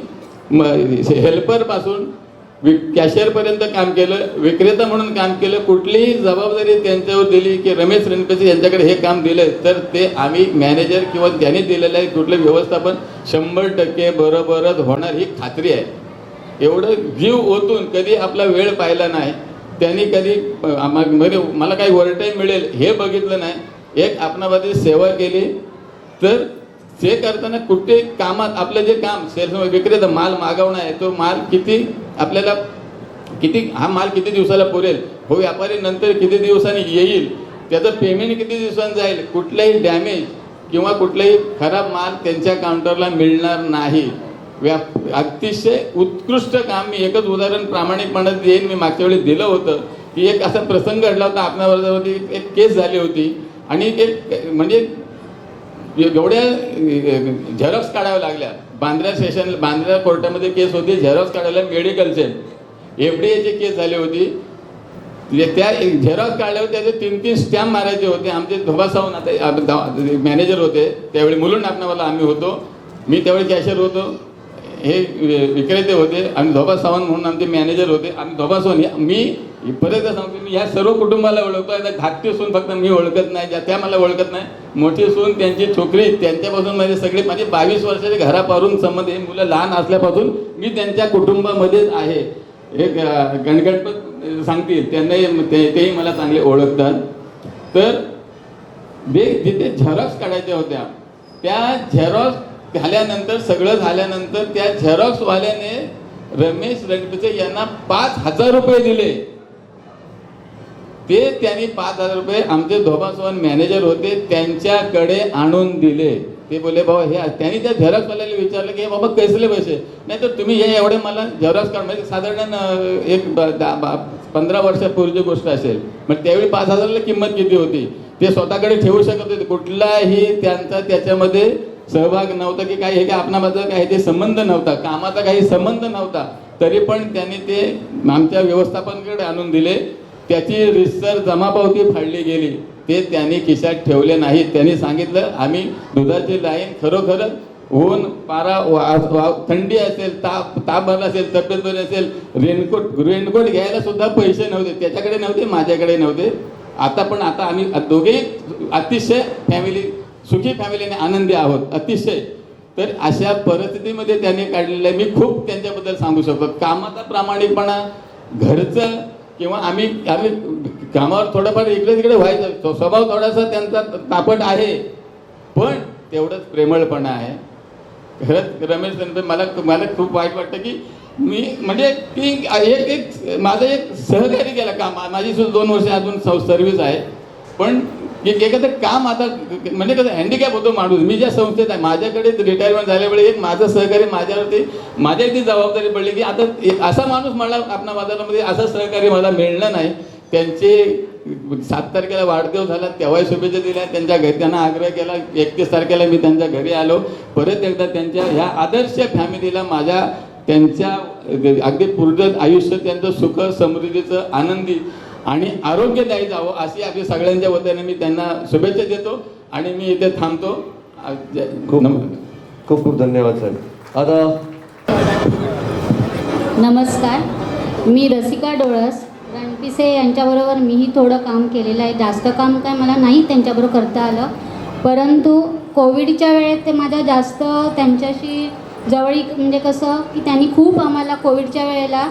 हेल्परपासून कॅशियरपर्यंत काम केलं, विक्रेता म्हणून काम केलं. कुठलीही जबाबदारी त्यांच्यावर दिली की रमेश रणपिसे यांच्याकडे हे काम दिलं तर ते आम्ही मॅनेजर किंवा त्यांनी दिलेलं आहे कुठलं व्यवस्थापन 100% बरोबरच होणार ही खात्री आहे. एवढं जीव ओतून कधी आपला वेळ पाहिला नाही त्यांनी. कधी मला काही ओव्हरटाईम मिळेल हे बघितलं नाही. एक आपणाबादी सेवा केली. तर ते करताना कुठे कामात आपलं जे काम सेल्स विक्रेता माल मागवणं आहे, तो माल आपल्याला हा माल किती दिवसाला पुरेल, हो व्यापारी नंतर किती दिवसांनी येईल, त्याचं पेमेंट किती दिवसांनी जाईल, कुठलाही डॅमेज किंवा कुठलाही खराब माल त्यांच्या काउंटरला मिळणार नाही. अतिशय उत्कृष्ट काम. मी एकच उदाहरण प्रामाणिकपणे देईन. मी मागच्या वेळी दिलं होतं की एक असा प्रसंग घडला होता आपल्यावरती. एक केस झाली होती आणि एक म्हणजे एवढ्या झेरॉक्स काढाव्या लागल्या. बांद्रा कोर्टामध्ये केस होती, झेरॉक्स काढायला मेडिकलचे FDAची केस झाली होती. त्या झेरॉक्स काढल्यावर त्याचे 3-3 स्टॅम्प मारायचे होते. आमचे धोबा सावंत आता मॅनेजर होते त्यावेळी, मुलुंड आपणावाला आम्ही होतो. मी त्यावेळी कॅशियर होतो, हे विक्रेते होते आणि धोबा सावंत म्हणून आमचे मॅनेजर होते. आणि धोबा सावंत मी परत सांगतो, मी ह्या सर्व कुटुंबाला ओळखतो. आता धाकटी सून फक्त मी ओळखत नाही, त्या मला ओळखत नाही. मोठी सून, त्यांची छोकरी, त्यांच्यापासून माझे सगळे माझे 22 वर्षाचे घरापारून संबंध. हे मुलं लहान असल्यापासून मी त्यांच्या कुटुंबामध्येच आहे. एक गणगणपत सांगतील त्यांनाही तेही मला चांगले ओळखतात. तर जिथे झेरॉक्स काढायच्या होत्या त्या झेरॉक्स झाल्यानंतर, सगळं झाल्यानंतर त्या झेरॉक्सवाल्याने रमेश रणपिसे यांना 5,000 रुपये दिले. ते त्यांनी 5,000 रुपये आमचे धोबासोबत मॅनेजर होते त्यांच्याकडे आणून दिले. ते बोले बाबा हे त्यांनी त्या झेरॉक्सवाल्याला विचारलं की बाबा कसले पैसे, नाही तर तुम्ही हे एवढे मला झेरॉक्स काढ, म्हणजे साधारण एक 15 वर्षापूर्वीची गोष्ट असेल. मग त्यावेळी 5,000ला किंमत किती होती ते स्वतःकडे ठेवू शकत होते. कुठलाही त्यांचा त्याच्यामध्ये सहभाग नव्हता की काही हे काय आपणाबद्दल काही ते संबंध नव्हता, कामाचा काही संबंध नव्हता. तरी पण त्यांनी ते आमच्या व्यवस्थापनाकडे आणून दिले. त्याची रितसर जमापावती फाडली गेली. ते त्यांनी खिशात ठेवले नाही. त्यांनी सांगितलं आम्ही दुधाची लाईन खरोखरच ऊन पारा थंडी असेल, ताप भरला असेल, तब्येत बरी असेल, रेनकोट घ्यायला सुद्धा पैसे नव्हते. त्याच्याकडे नव्हते, माझ्याकडे नव्हते. आता आम्ही दोघेही अतिशय सुखी फॅमिलीने आनंदी आहोत अतिशय. तर अशा परिस्थितीमध्ये त्यांनी काढलेलं आहे. मी खूप त्यांच्याबद्दल सांगू शकतो. कामाचा प्रामाणिकपणा, घरचं किंवा आम्ही कामावर थोडंफार इकडे तिकडे व्हायचं, तो स्वभाव थोडासा त्यांचा तापट आहे, पण तेवढंच प्रेमळपणा आहे. खरंच रमेश रणपे, मला खूप वाईट वाटतं की मी म्हणजे की एक माझं एक सहकारी केला काम, माझी सुद्धा 2 वर्ष अजून सर्व्हिस आहे, पण एखादं काम आता म्हणजे कसं हँडिकॅप होतो माणूस. मी ज्या संस्थेत आहे माझ्याकडे रिटायरमेंट झाल्यामुळे एक माझं सहकारी माझ्यावरती माझ्या जबाबदारी पडली की आता असा माणूस मला आपल्या बाजारामध्ये असं सहकारी मला मिळणं नाही. त्यांचे 7 तारखेला वाढदिवस झाला तेव्हाही शुभेच्छा दिल्या, त्यांच्या घरी त्यांना आग्रह केला. 31 तारखेला मी त्यांच्या घरी आलो. परत एकदा त्यांच्या ह्या आदर्श फॅमिलीला माझ्या त्यांच्या अगदी पूर्ण आयुष्य त्यांचं सुख समृद्धीचं आनंदी आणि आरोग्यदायी जावं अशी आपल्या सगळ्यांच्या वतीने मी त्यांना शुभेच्छा देतो आणि मी इथे थांबतो. खूप खूप धन्यवाद साहेब. आता नमस्कार, मी रसिका डोळस. रणपिसे यांच्याबरोबर मीही थोडं काम केलेलं आहे. जास्त काम काय मला नाही त्यांच्याबरोबर करता आलं, परंतु कोविडच्या वेळेत ते माझ्या जास्त त्यांच्याशी जवळीक म्हणजे कसं की त्यांनी खूप आम्हाला कोविडच्या वेळेला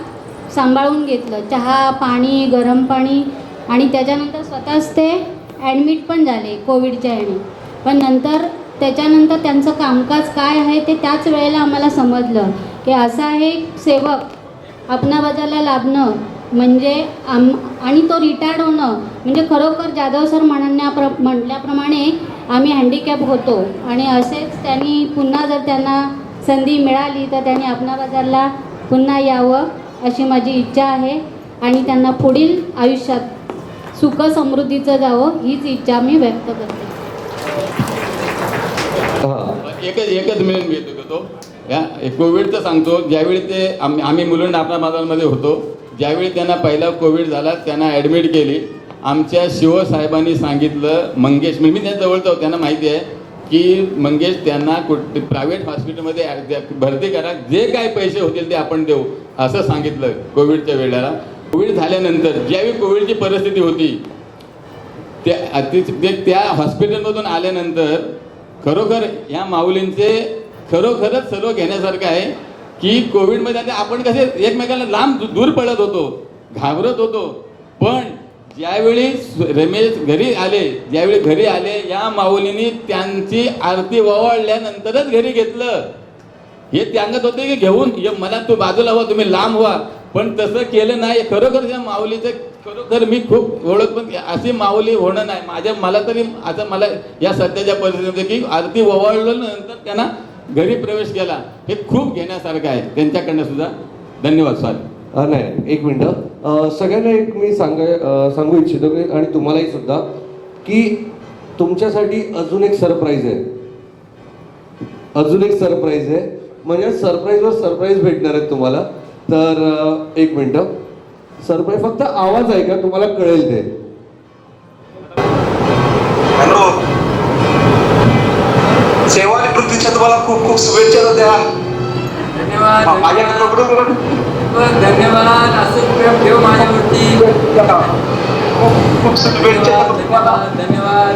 सांभाळून घेतलं. चहा पाणी गरम पाणी आणि त्याच्यानंतर स्वतःच ते ॲडमिट पण झाले कोविडच्या याने. पण नंतर त्याच्यानंतर त्यांचं कामकाज काय आहे ते त्याच वेळेला आम्हाला समजलं की असा एक सेवक आपणा बाजारला लाभणं म्हणजे आणि तो रिटायर्ड होणं म्हणजे खरोखर जाधव सर म्हटल्याप्रमाणे आम्ही हँडिकॅप होतो आणि असेच त्यांनी पुन्हा जर त्यांना संधी मिळाली तर त्यांनी आपणा बाजारला पुन्हा यावं अशी माझी इच्छा आहे आणि त्यांना पुढील आयुष्यात सुख समृद्धीचं जावं हीच इच्छा मी व्यक्त करते. एकच मिनिट मी घेतो. या कोविडचं सांगतो. ज्यावेळी ते आम्ही मुलुंड आपल्या बाजारमध्ये होतो, ज्यावेळी त्यांना पहिला कोविड झाला त्यांना ॲडमिट केली. आमच्या शिवसाहेबांनी सांगितलं, मंगेश मी त्यांच्या जवळचा होतो, त्यांना माहिती आहे की मंगेश त्यांना प्रायव्हेट हॉस्पिटलमध्ये भरती करा, जे काय पैसे होतील ते आपण देऊ असं सांगितलं कोविडच्या वेळेला. कोविड झाल्यानंतर ज्यावेळी कोविडची परिस्थिती होती त्या हॉस्पिटलमधून आल्यानंतर खरोखर या माऊलींचे खरोखरच सर्व घेण्यासारखं आहे की कोविडमध्ये आपण कसे एकमेकाला लांब दूर पडत होतो, घाबरत होतो, पण ज्यावेळी रमेश ज्यावेळी घरी आले या माऊलींनी त्यांची आरती ओवाळल्यानंतरच घरी घेतलं. हे सांगत होते की घेऊन मला तू बाजूला व्हा, तुम्ही लांब व्हा, पण तसं केलं नाही. खरोखर त्या माऊलीचं खरोखर मी खूप ओळख, पण अशी माऊली होणं नाही मला तरी आता मला या सध्याच्या परिस्थितीमध्ये की आरती ओवाळल्यानंतर त्यांना घरी प्रवेश केला, हे खूप घेण्यासारखं आहे त्यांच्याकडनं सुद्धा. धन्यवाद सर. नाही एक मिनटं, सगळ्यांना एक मी सांगू इच्छितो की आणि तुम्हालाही सुद्धा की तुमच्यासाठी अजून एक सरप्राईज आहे. म्हणजे सरप्राईजवर सरप्राईज भेटणार आहेत तुम्हाला. तर एक मिनटं, सरप्राईज फक्त आवाज आहे का तुम्हाला कळेल ते. हॅलो, सेवानिवृत्तीच्या तुम्हाला खूप खूप शुभेच्छा द्या. धन्यवाद. असं प्रेम ठेव माझ्यावरती. खूप शुभेच्छा. धन्यवाद.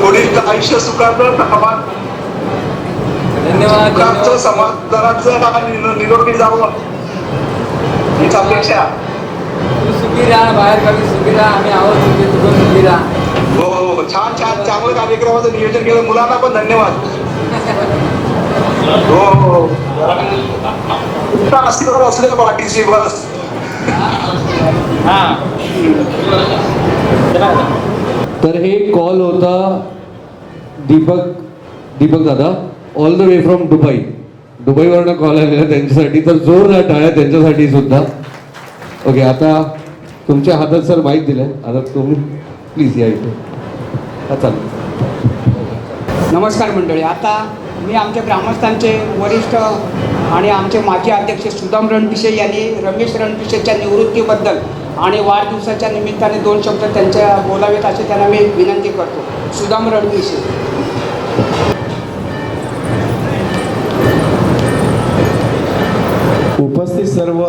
पुढील आयुष्य सुखाचं धन्यवाद. समाधानाचं आणि निरोगी जावं हीच अपेक्षा. तू सुखी राहा, बाहेर गावी सुखी राहा, आम्ही आहोत तुझे, तू पण सुखी राहा. हो, छान चांगलं कार्यक्रमाचं नियोजन केलं. मुलांना पण धन्यवाद. हो असले पाठीशी बस. तर हे कॉल होता Deepak dada all the way from दुबईवरनं कॉल आलेला त्यांच्यासाठी. तर जोरदार टाळ्या त्यांच्यासाठी सुद्धा. ओके, आता तुमच्या हातात सर माईक दिलंय, आता तुम्ही प्लीज या इथे. हा चालेल. नमस्कार मंडळी. आता मी आमच्या ग्रामस्थांचे वरिष्ठ आणि आमचे माजी अध्यक्ष सुदाम रणपिसे यांनी रमेश रणपिसेच्या निवृत्तीबद्दल आणि वाढदिवसाच्या निमित्ताने 2 शब्द त्यांच्या बोलावेत असे त्यांना मी विनंती करतो. सुदाम रणपिसे. उपस्थित सर्व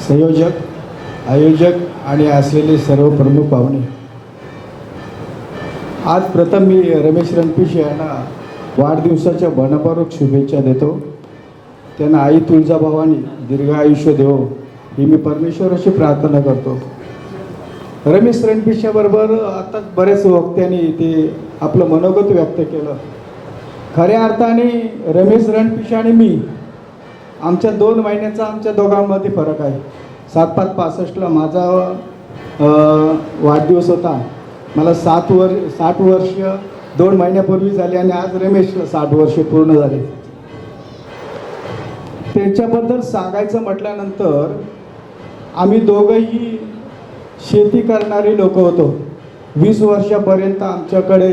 संयोजक, आयोजक आणि असलेले सर्व प्रमुख पाहुणे, आज प्रथम मी रमेश रणपिसे यांना वाढदिवसाच्या मनपूर्वक शुभेच्छा देतो. त्यांना आई तुळजाभवानी दीर्घ आयुष्य देवो ही मी परमेश्वराची प्रार्थना करतो. रमेश रणपिसेबरोबर आता बरेच वक्त्यांनी ते आपलं मनोगत व्यक्त केलं. खऱ्या अर्थाने रमेश रणपिसे आणि मी आमच्या 2 महिन्याचा आमच्या दोघांमध्ये फरक आहे. 7/5/65 माझा वाढदिवस होता. मला 60 वर्ष 2 महिन्यापूर्वी झाले आणि आज रमेशला 60 वर्ष पूर्ण झाले. त्यांच्याबद्दल सांगायचं म्हटल्यानंतर आम्ही दोघंही शेती करणारी लोक होतो. 20 वर्षापर्यंत आमच्याकडे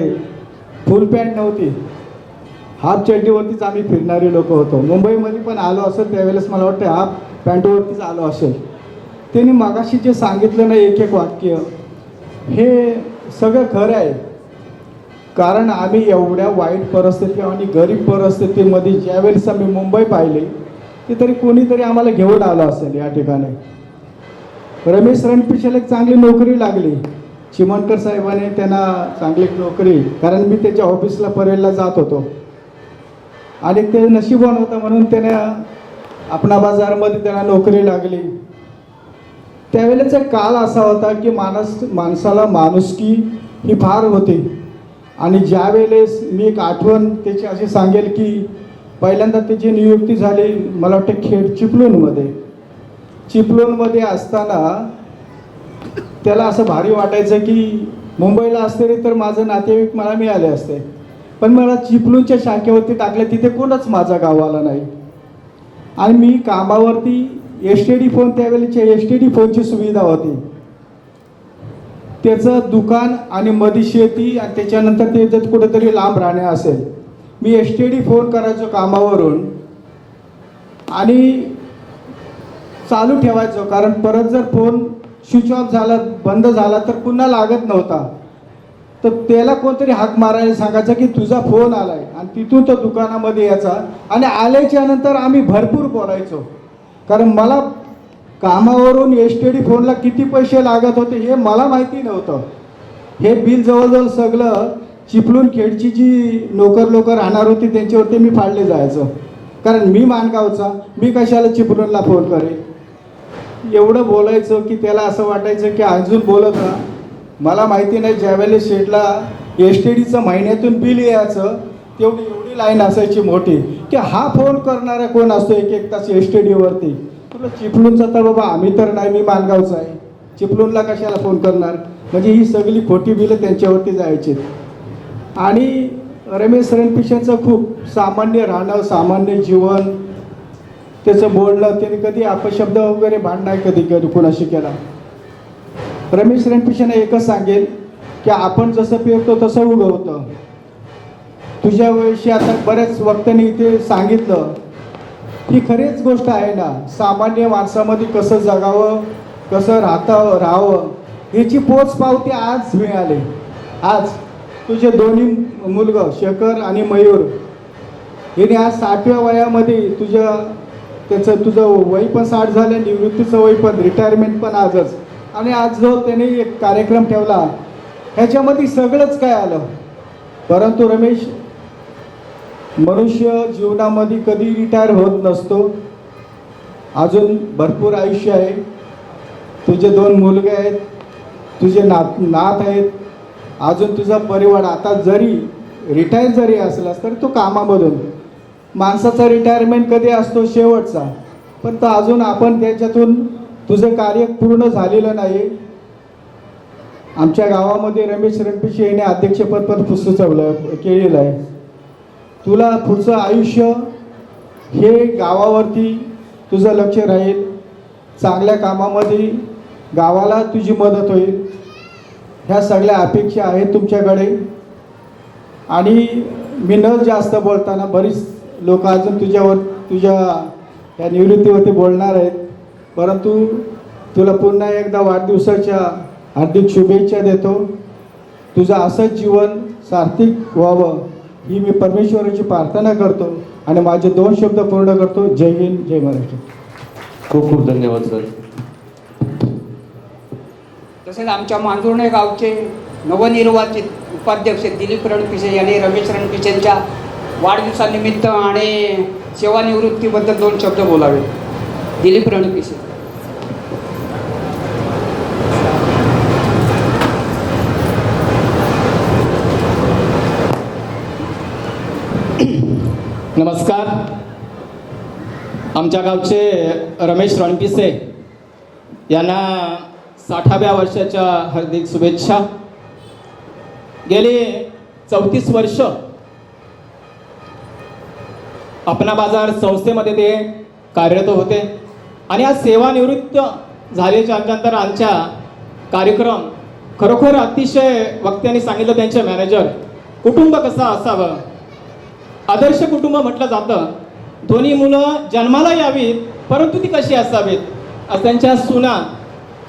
फुल पॅन्ट नव्हती, हाफ चड्डीवरतीच आम्ही फिरणारी लोक होतो. मुंबईमध्ये पण आलो असेल त्यावेळेस मला वाटतं हाफ पॅन्टवरतीच आलो असेल. त्यांनी मागाशी जे सांगितलं ना एक वाक्य, हे सगळं खरं आहे. कारण आम्ही एवढ्या वाईट परिस्थिती आणि गरीब परिस्थितीमध्ये ज्यावेळेस आम्ही मुंबई पाहिली ते तरी कोणीतरी आम्हाला घेऊन आलं असेल या ठिकाणी. रमेश रणपिसेला एक चांगली नोकरी लागली. चिमणकर साहेबांनी त्यांना चांगली नोकरी, कारण मी त्याच्या ऑफिसला परेलला जात होतो आणि ते नशिबवान होतं म्हणून त्याने आपणा बाजारमध्ये त्यांना नोकरी लागली. त्यावेळेचा काळ असा होता की माणसाला माणुसकी ही फार होती. आणि ज्या वेळेस मी एक आठवण त्याची अशी सांगेल की पहिल्यांदा त्याची नियुक्ती झाली मला वाटतं खेड चिपळूणमध्ये असताना त्याला असं भारी वाटायचं की मुंबईला असते तर माझं नातेवाईक मला मिळाले असते, पण मला चिपळूणच्या शाखेवरती टाकलं तिथे कोणच माझा गाव आला नाही. आणि मी कामावरती STD फोन, त्यावेळेच्या STD फोनची सुविधा होती. त्याचं दुकान आणि मधी शेती आणि त्याच्यानंतर ते जर कुठेतरी लांब राहणे असेल, मी STD फोन करायचो कामावरून आणि चालू ठेवायचो, कारण परत जर फोन स्विच ऑफ झाला बंद झाला तर पुन्हा लागत नव्हता. तर त्याला कोणतरी हाक मारायला सांगायचं की तुझा फोन आलाय, आणि तिथून तो दुकानामध्ये यायचा. आणि आल्याच्या नंतर आम्ही भरपूर बोलायचो, कारण मला कामावरून STD फोनला किती पैसे लागत होते हे मला माहिती नव्हतं. हे बिल जवळजवळ सगळं चिपळूण खेडची जी नोकर राहणार होती त्यांच्यावरती मी फाडले जायचं, कारण मी माणगावचा, मी कशाला चिपळूणला फोन करेन. एवढं बोलायचं की त्याला असं वाटायचं की अजून बोलत राहा. मला माहिती नाही ज्यावेळेस शेडला STDचं महिन्यातून बिल यायचं एवढी लाईन असायची मोठी की हा फोन करणारा कोण असतो 1-1 तास STDवरती. तुला चिपळूणचा तर बाबा आम्ही तर नाही, मी माणगावचा आहे, चिपळूणला कशाला फोन करणार. म्हणजे ही सगळी खोटी बिलं त्यांच्यावरती जायची. आणि रमेश रणपिसेंचं खूप सामान्य राहणं, सामान्य जीवन, त्याचं बोलणं, त्याने कधी अपशब्द वगैरे भांडण कधी कुणाशी केला. रमेश रणपिसेंना एकच सांगेल की आपण जसं पेरतो तसं उगवतं. तुझ्या विषयी आता बऱ्याच वक्त्यांनी इथे सांगितलं, ही खरीच गोष्ट आहे ना. सामान्य माणसामध्ये कसं जगावं, कसं राहावं ह्याची पोचपावती आज मिळाली. आज तुझे दोन्ही मुलगा शेखर आणि मयूर हिने आज 60व्या वयामध्ये तुझं वय पण 60 झालं, निवृत्तीचं वय पण, रिटायरमेंट पण आजच. आणि आज जो त्याने एक कार्यक्रम ठेवला ह्याच्यामध्ये सगळंच काय आलं. परंतु रमेश, मनुष्य जीवनामध्ये कधी रिटायर होत नसतो. अजून भरपूर आयुष्य आहे. तुझे 2 मुलगे आहेत, तुझे नात आहेत, अजून तुझा परिवार. आता जरी रिटायर जरी असलास तरी तो कामामधून, माणसाचा रिटायरमेंट कधी असतो शेवटचा, पण तर अजून आपण त्याच्यातून तुझं कार्य पूर्ण झालेलं नाही. आमच्या गावामध्ये रमेश रणपिसे यांनी अध्यक्षपद पण सुचवलं केलेलं आहे. तुला पुढचं आयुष्य हे गावावरती तुझं लक्ष राहील, चांगल्या कामामध्ये गावाला तुझी मदत होईल, ह्या सगळ्या अपेक्षा आहेत तुमच्याकडे. आणि मी न जास्त बोलताना बरीच लोक अजून तुझ्या या निवृत्तीवरती बोलणार आहेत, परंतु तुला पुन्हा एकदा वाढदिवसाच्या हार्दिक शुभेच्छा देतो. तुझं असंच जीवन सार्थक व्हावं ही मी परमेश्वराची प्रार्थना करतो आणि माझे 2 शब्द पूर्ण करतो. जय हिंद, जय महाराष्ट्र. खूप खूप धन्यवाद सर. तसेच आमच्या मांजुर्णे गावचे नवनिर्वाचित उपाध्यक्ष दिलीप रणपिसे यांनी रमेश रणपिसेंच्या वाढदिवसानिमित्त आणि सेवानिवृत्तीबद्दल 2 शब्द बोलावे. दिलीप रणपिसे. नमस्कार. आमच्या गावचे रमेश रणपिसे यांना 60व्या वर्षाच्या हार्दिक शुभेच्छा. गेली 34 वर्ष अपना बाजार संस्थेमध्ये ते कार्यरत होते आणि आज सेवानिवृत्त झाल्याच्या नंतर आमच्या कार्यक्रम खरोखर अतिशय वक्त्यांनी सांगितलं, त्यांचे मॅनेजर, कुटुंब कसं असावं. आदर्श कुटुंब म्हटलं जातं. दोन्ही मुलं जन्माला यावीत, परंतु ती कशी असावीत. आज त्यांच्या सुना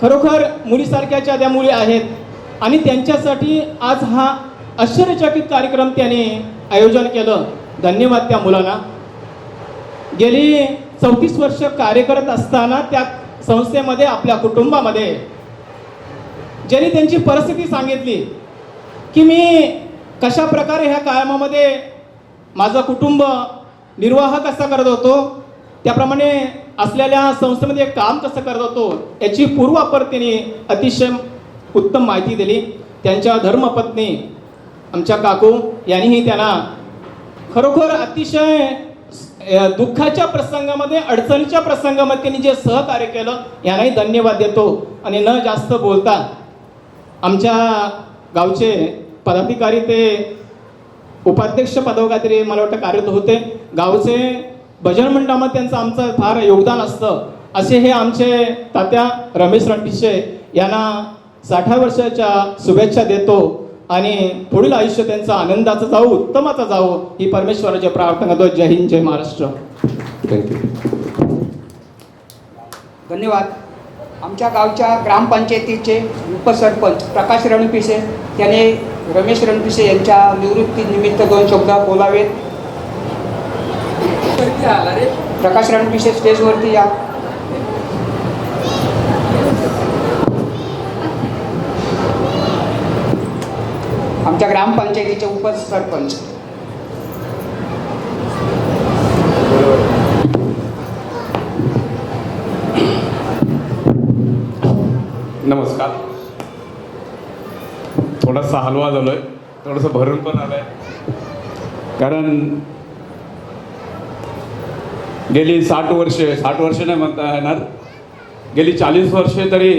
खरोखर मुलीसारख्याच्या त्या मुली आहेत आणि त्यांच्यासाठी आज हा आश्चर्यचकित कार्यक्रम त्यांनी आयोजन केलं. धन्यवाद त्या मुलांना. गेली 34 वर्ष कार्य करत असताना त्या संस्थेमध्ये आपल्या कुटुंबामध्ये ज्यांनी त्यांची परिस्थिती सांगितली की मी कशा प्रकारे ह्या कायमामध्ये माझं कुटुंब निर्वाह कसा करत होतो, त्याप्रमाणे असलेल्या संस्थेमध्ये काम कसं करत होतो याची पूर्वापर त्यांनी अतिशय उत्तम माहिती दिली. त्यांच्या धर्मपत्नी आमच्या काकू यांनीही त्यांना खरोखर अतिशय दुःखाच्या प्रसंगामध्ये, अडचणीच्या प्रसंगामध्ये त्यांनी जे सहकार्य केलं यांनाही धन्यवाद देतो. आणि न जास्त बोलता आमच्या गावचे पदाधिकारी ते उपाध्यक्ष पदावर काहीतरी मला वाटतं कार्यरत होते. गावचे भजन मंडळामध्ये त्यांचं आमचं फार योगदान असतं. असे हे आमचे तात्या रमेश रणपिसे यांना 60 वर्षाच्या शुभेच्छा देतो आणि पुढील आयुष्य त्यांचं आनंदाचं जावो, उत्तमाचं जावो ही परमेश्वराची प्रार्थना करतो. जय हिंद, जय महाराष्ट्र. थँक्यू. धन्यवाद. आमच्या गावच्या ग्रामपंचायतीचे उपसरपंच प्रकाश रणपिसे त्याने रमेश रणपिसे यांच्या निवृत्तीनिमित्त 2 शब्द बोलावेत. प्रकाश रणपिसे स्टेजवरती या. आमच्या ग्रामपंचायतीचे उपसरपंच. नमस्कार. थोडासा हलवा झालोय, थोडंसं भरून पण आलंय, कारण गेली 60 वर्ष नाही म्हणता येणार, गेली 40 वर्षे तरी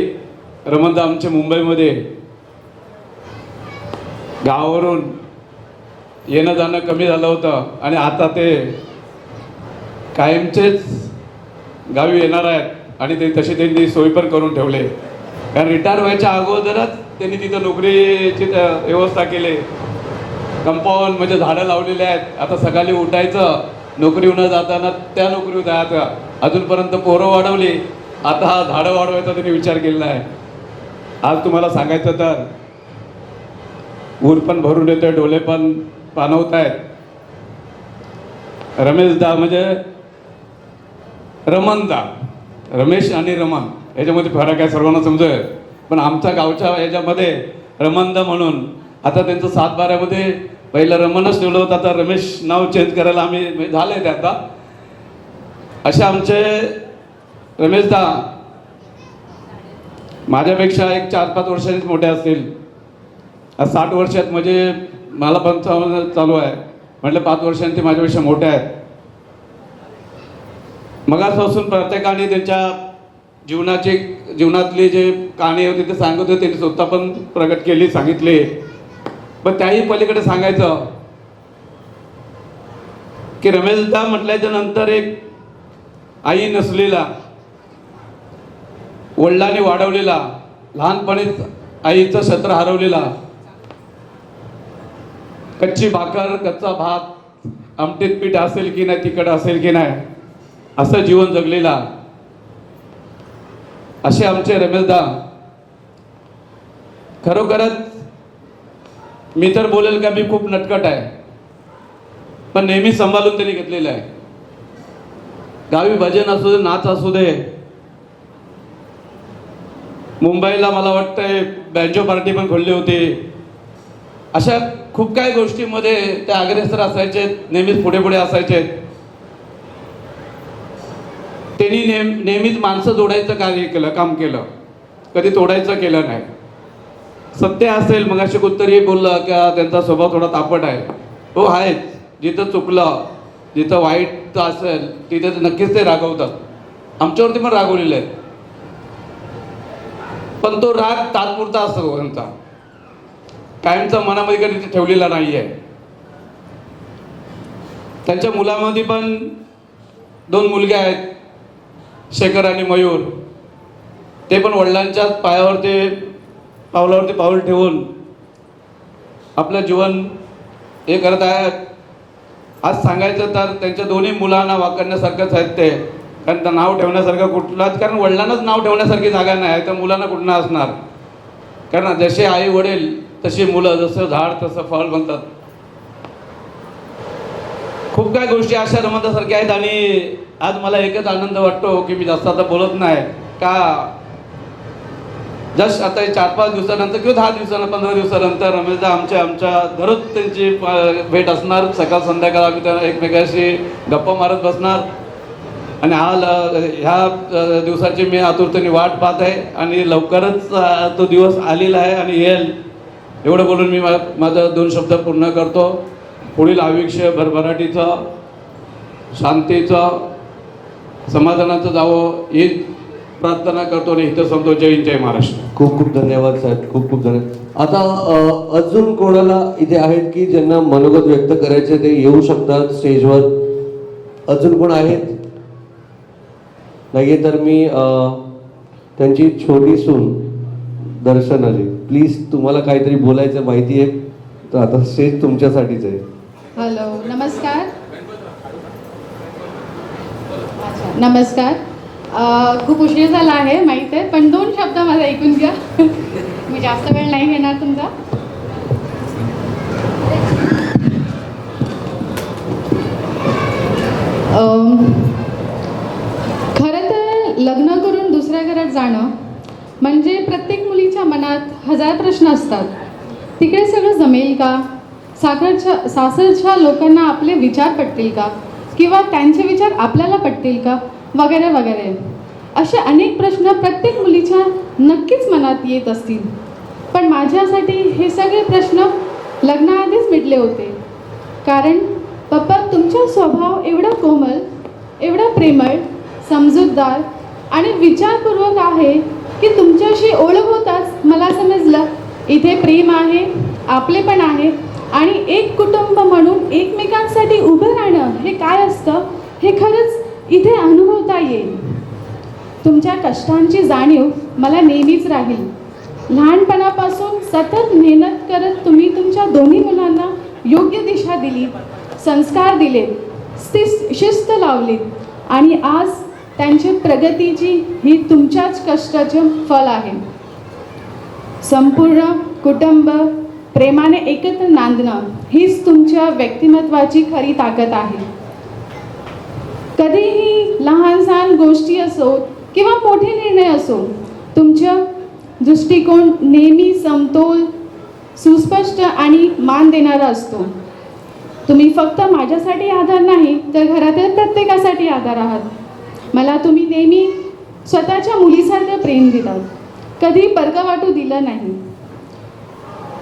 रमणदा आमच्या मुंबईमध्ये गावावरून येणं जाणं कमी झालं होतं आणि आता ते कायमचेच गावी येणार आहेत आणि ते तशी त्यांनी सोय पण करून ठेवले. कारण रिटायर व्हायच्या अगोदरच त्यांनी तिथं नोकरीची व्यवस्था केली. कंपाऊंड म्हणजे झाडं लावलेली आहेत. आता सकाळी उठायचं, नोकरीवर जाताना त्या नोकरीवर जायचं. अजूनपर्यंत पोरं वाढवली, आता हा झाडं वाढवायचा त्यांनी विचार केलेला आहे. आज तुम्हाला सांगायचं तर ऊर पण भरून येतोय, डोले पण पाणवत आहेत. रमेशदा म्हणजे रमणदा, रमेश आणि रमण याच्यामध्ये फरक आहे, सर्वांना समजेल. पण आमच्या गावच्या याच्यामध्ये रमणदा म्हणून आता त्यांचं 7/12मध्ये पहिलं रमणच ठेवलं होतं, आता रमेश नाव चेंज करायला आम्ही झालं आहे ते आता. असे आमचे रमेशदा माझ्यापेक्षा एक 4-5 वर्षांनीच मोठे असतील. 60 वर्षात म्हणजे मला 55 चालू आहे, म्हटलं 5 वर्षांनी ते माझ्यापेक्षा मोठे आहेत. मगापासून प्रत्येकाने त्यांच्या जीवनातली जे कहाणी होती ते सांगत होते, त्यांनी स्वतः पण प्रगट केली, सांगितले. पण त्याही पलीकडे सांगायचं की रमेशदा म्हटल्याच्या नंतर एक आई नसलेला, वडिलांनी वाढवलेला, लहानपणीच आईचं छत्र हरवलेला, कच्ची भाकर, कच्चा भात, आमटीत पीठ असेल की नाही, तिखट असेल की नाही, असं जीवन जगलेला असे आमचे रमेशदा. खरोखरच मी तर बोलेल का मी खूप नटखट आहे, पण नेहमी सांभाळून त्यांनी घेतलेलं आहे. गावी भजन असू दे, नाच असू दे, मुंबईला मला वाटतंय बँजो पार्टी पण खोलली होती. अशा खूप काही गोष्टींमध्ये ते अग्रेसर असायचे, नेहमीच पुढे पुढे असायचे. त्यांनी नेहमीच माणसं जोडायचं कार्य केलं, काम केलं, कधी तोडायचं केलं नाही. सत्य असेल, मग असे कुठतरी बोललं का त्यांचा स्वभाव थोडा तापट आहे, हो आहेच. जिथं चुकलं, जिथं वाईट असेल तिथे नक्कीच ते रागवतात. आमच्यावरती पण रागवलेलं आहे, पण तो राग तात्पुरता असतो त्यांचा, कायमचा मनामध्ये कधी ठेवलेला नाही आहे. त्यांच्या मुलामध्ये पण 2 मुलगे आहेत, शेखर आणि मयूर. ते पण वडिलांच्याच पावलावरती पाऊल ठेवून आपलं जीवन हे करत आहेत. आज सांगायचं तर त्यांच्या दोन्ही मुलांना वाकरण्यासारखंच आहेत ते, कारण त्या नाव ठेवण्यासारखं कुठलाच, कारण वडिलांनाच नाव ठेवण्यासारखी जागा नाही, तर मुलांना कुठनं असणार. कारण जसे आई वडील तशी मुलं, जसं झाड तसं फळ बनतात. खूप काही गोष्टी अशा रमतासारख्या आहेत. आणि आज मला एकच आनंद वाटतो की मी जास्त आता बोलत नाही का, जस्ट आता 4-5 दिवसानंतर किंवा 10 दिवसानंतर 15 दिवसानंतर रमेशदा आमच्या दररोज त्यांची भेट असणार. सकाळ संध्याकाळ आम्ही त्यांना एकमेकाशी गप्पा मारत बसणार. आणि ह्या दिवसाची मी आतुरतेने वाट पाहत आहे आणि लवकरच तो दिवस आलेला आहे आणि येईल. एवढं बोलून मी माझा 2 शब्द पूर्ण करतो. पुढील आयुष्य भरभराटीचं, शांतीचं, समाधानाचं जावं ही प्रार्थना करतो आणि इथं संतो. जय हिंद, जय महाराष्ट्र. खूप खूप धन्यवाद साहेब, खूप खूप धन्यवाद. आता अजून कोणाला इथे आहेत की ज्यांना मनोगत व्यक्त करायचे ते येऊ शकतात स्टेजवर. अजून कोण आहेत? नाहीये तर मी त्यांची छोटी सून दर्शन आली, प्लीज तुम्हाला काहीतरी बोलायचं माहिती आहे तर आता स्टेज तुमच्यासाठीच आहे. हॅलो, नमस्कार. नमस्कार. खूप उशीर झाला आहे माहीत आहे, पण 2 शब्द माझा ऐकून घ्या. मी जास्त वेळ नाही घेणार तुमचा. खरं तर लग्न करून दुसऱ्या घरात जाणं म्हणजे प्रत्येक मुलीच्या मनात 1000 प्रश्न असतात. तिकडे सगळं जमेल का, सासरच्या लोकांना आपले विचार पटतील का, किंवा त्यांचे विचार आपल्याला पटतील का, वगैरे वगैरे. असे अनेक प्रश्न प्रत्येक मुलीच्या नक्कीच मनात येत असतील. पण माझ्यासाठी हे सगळे प्रश्न लग्नाआधीच मिटले होते. कारण पप्पा, तुमचा स्वभाव एवढा कोमल, एवढा प्रेमळ, समजूतदार आणि विचारपूर्वक आहे की तुमच्याशी ओळख होताच मला समजलं इथे प्रेम आहे, आपले पण आहे आणि एक कुटुंब म्हणून एकमेकांसाठी उभं राहणं हे काय असतं हे खरंच इथे अनुभवता येईल. तुमच्या कष्टांची जाणीव मला नेहमीच राहील. लहानपणापासून सतत मेहनत करत तुम्ही तुमच्या दोन्ही मुलांना योग्य दिशा दिली, संस्कार दिलेत, शिस्त लावलीत आणि आज त्यांची प्रगतीची ही तुमच्याच कष्टाचे फळ आहे. संपूर्ण कुटुंब प्रेमाने एकत्र नांदणं हीच तुमच्या व्यक्तिमत्वाची खरी ताकद आहे. कधीही लहान सहान गोष्टी असो किंवा मोठे निर्णय असो, तुमचा दृष्टिकोन नेहमी समतोल, सुस्पष्ट आणि मान देणारा असतो. तुम्ही फक्त माझ्यासाठी आधार नाही तर घरातील प्रत्येकासाठी आधार आहात. मला तुम्ही नेहमी स्वतःच्या मुलीसारखं प्रेम दिलं, कधी बरं वाटू दिलं नाही.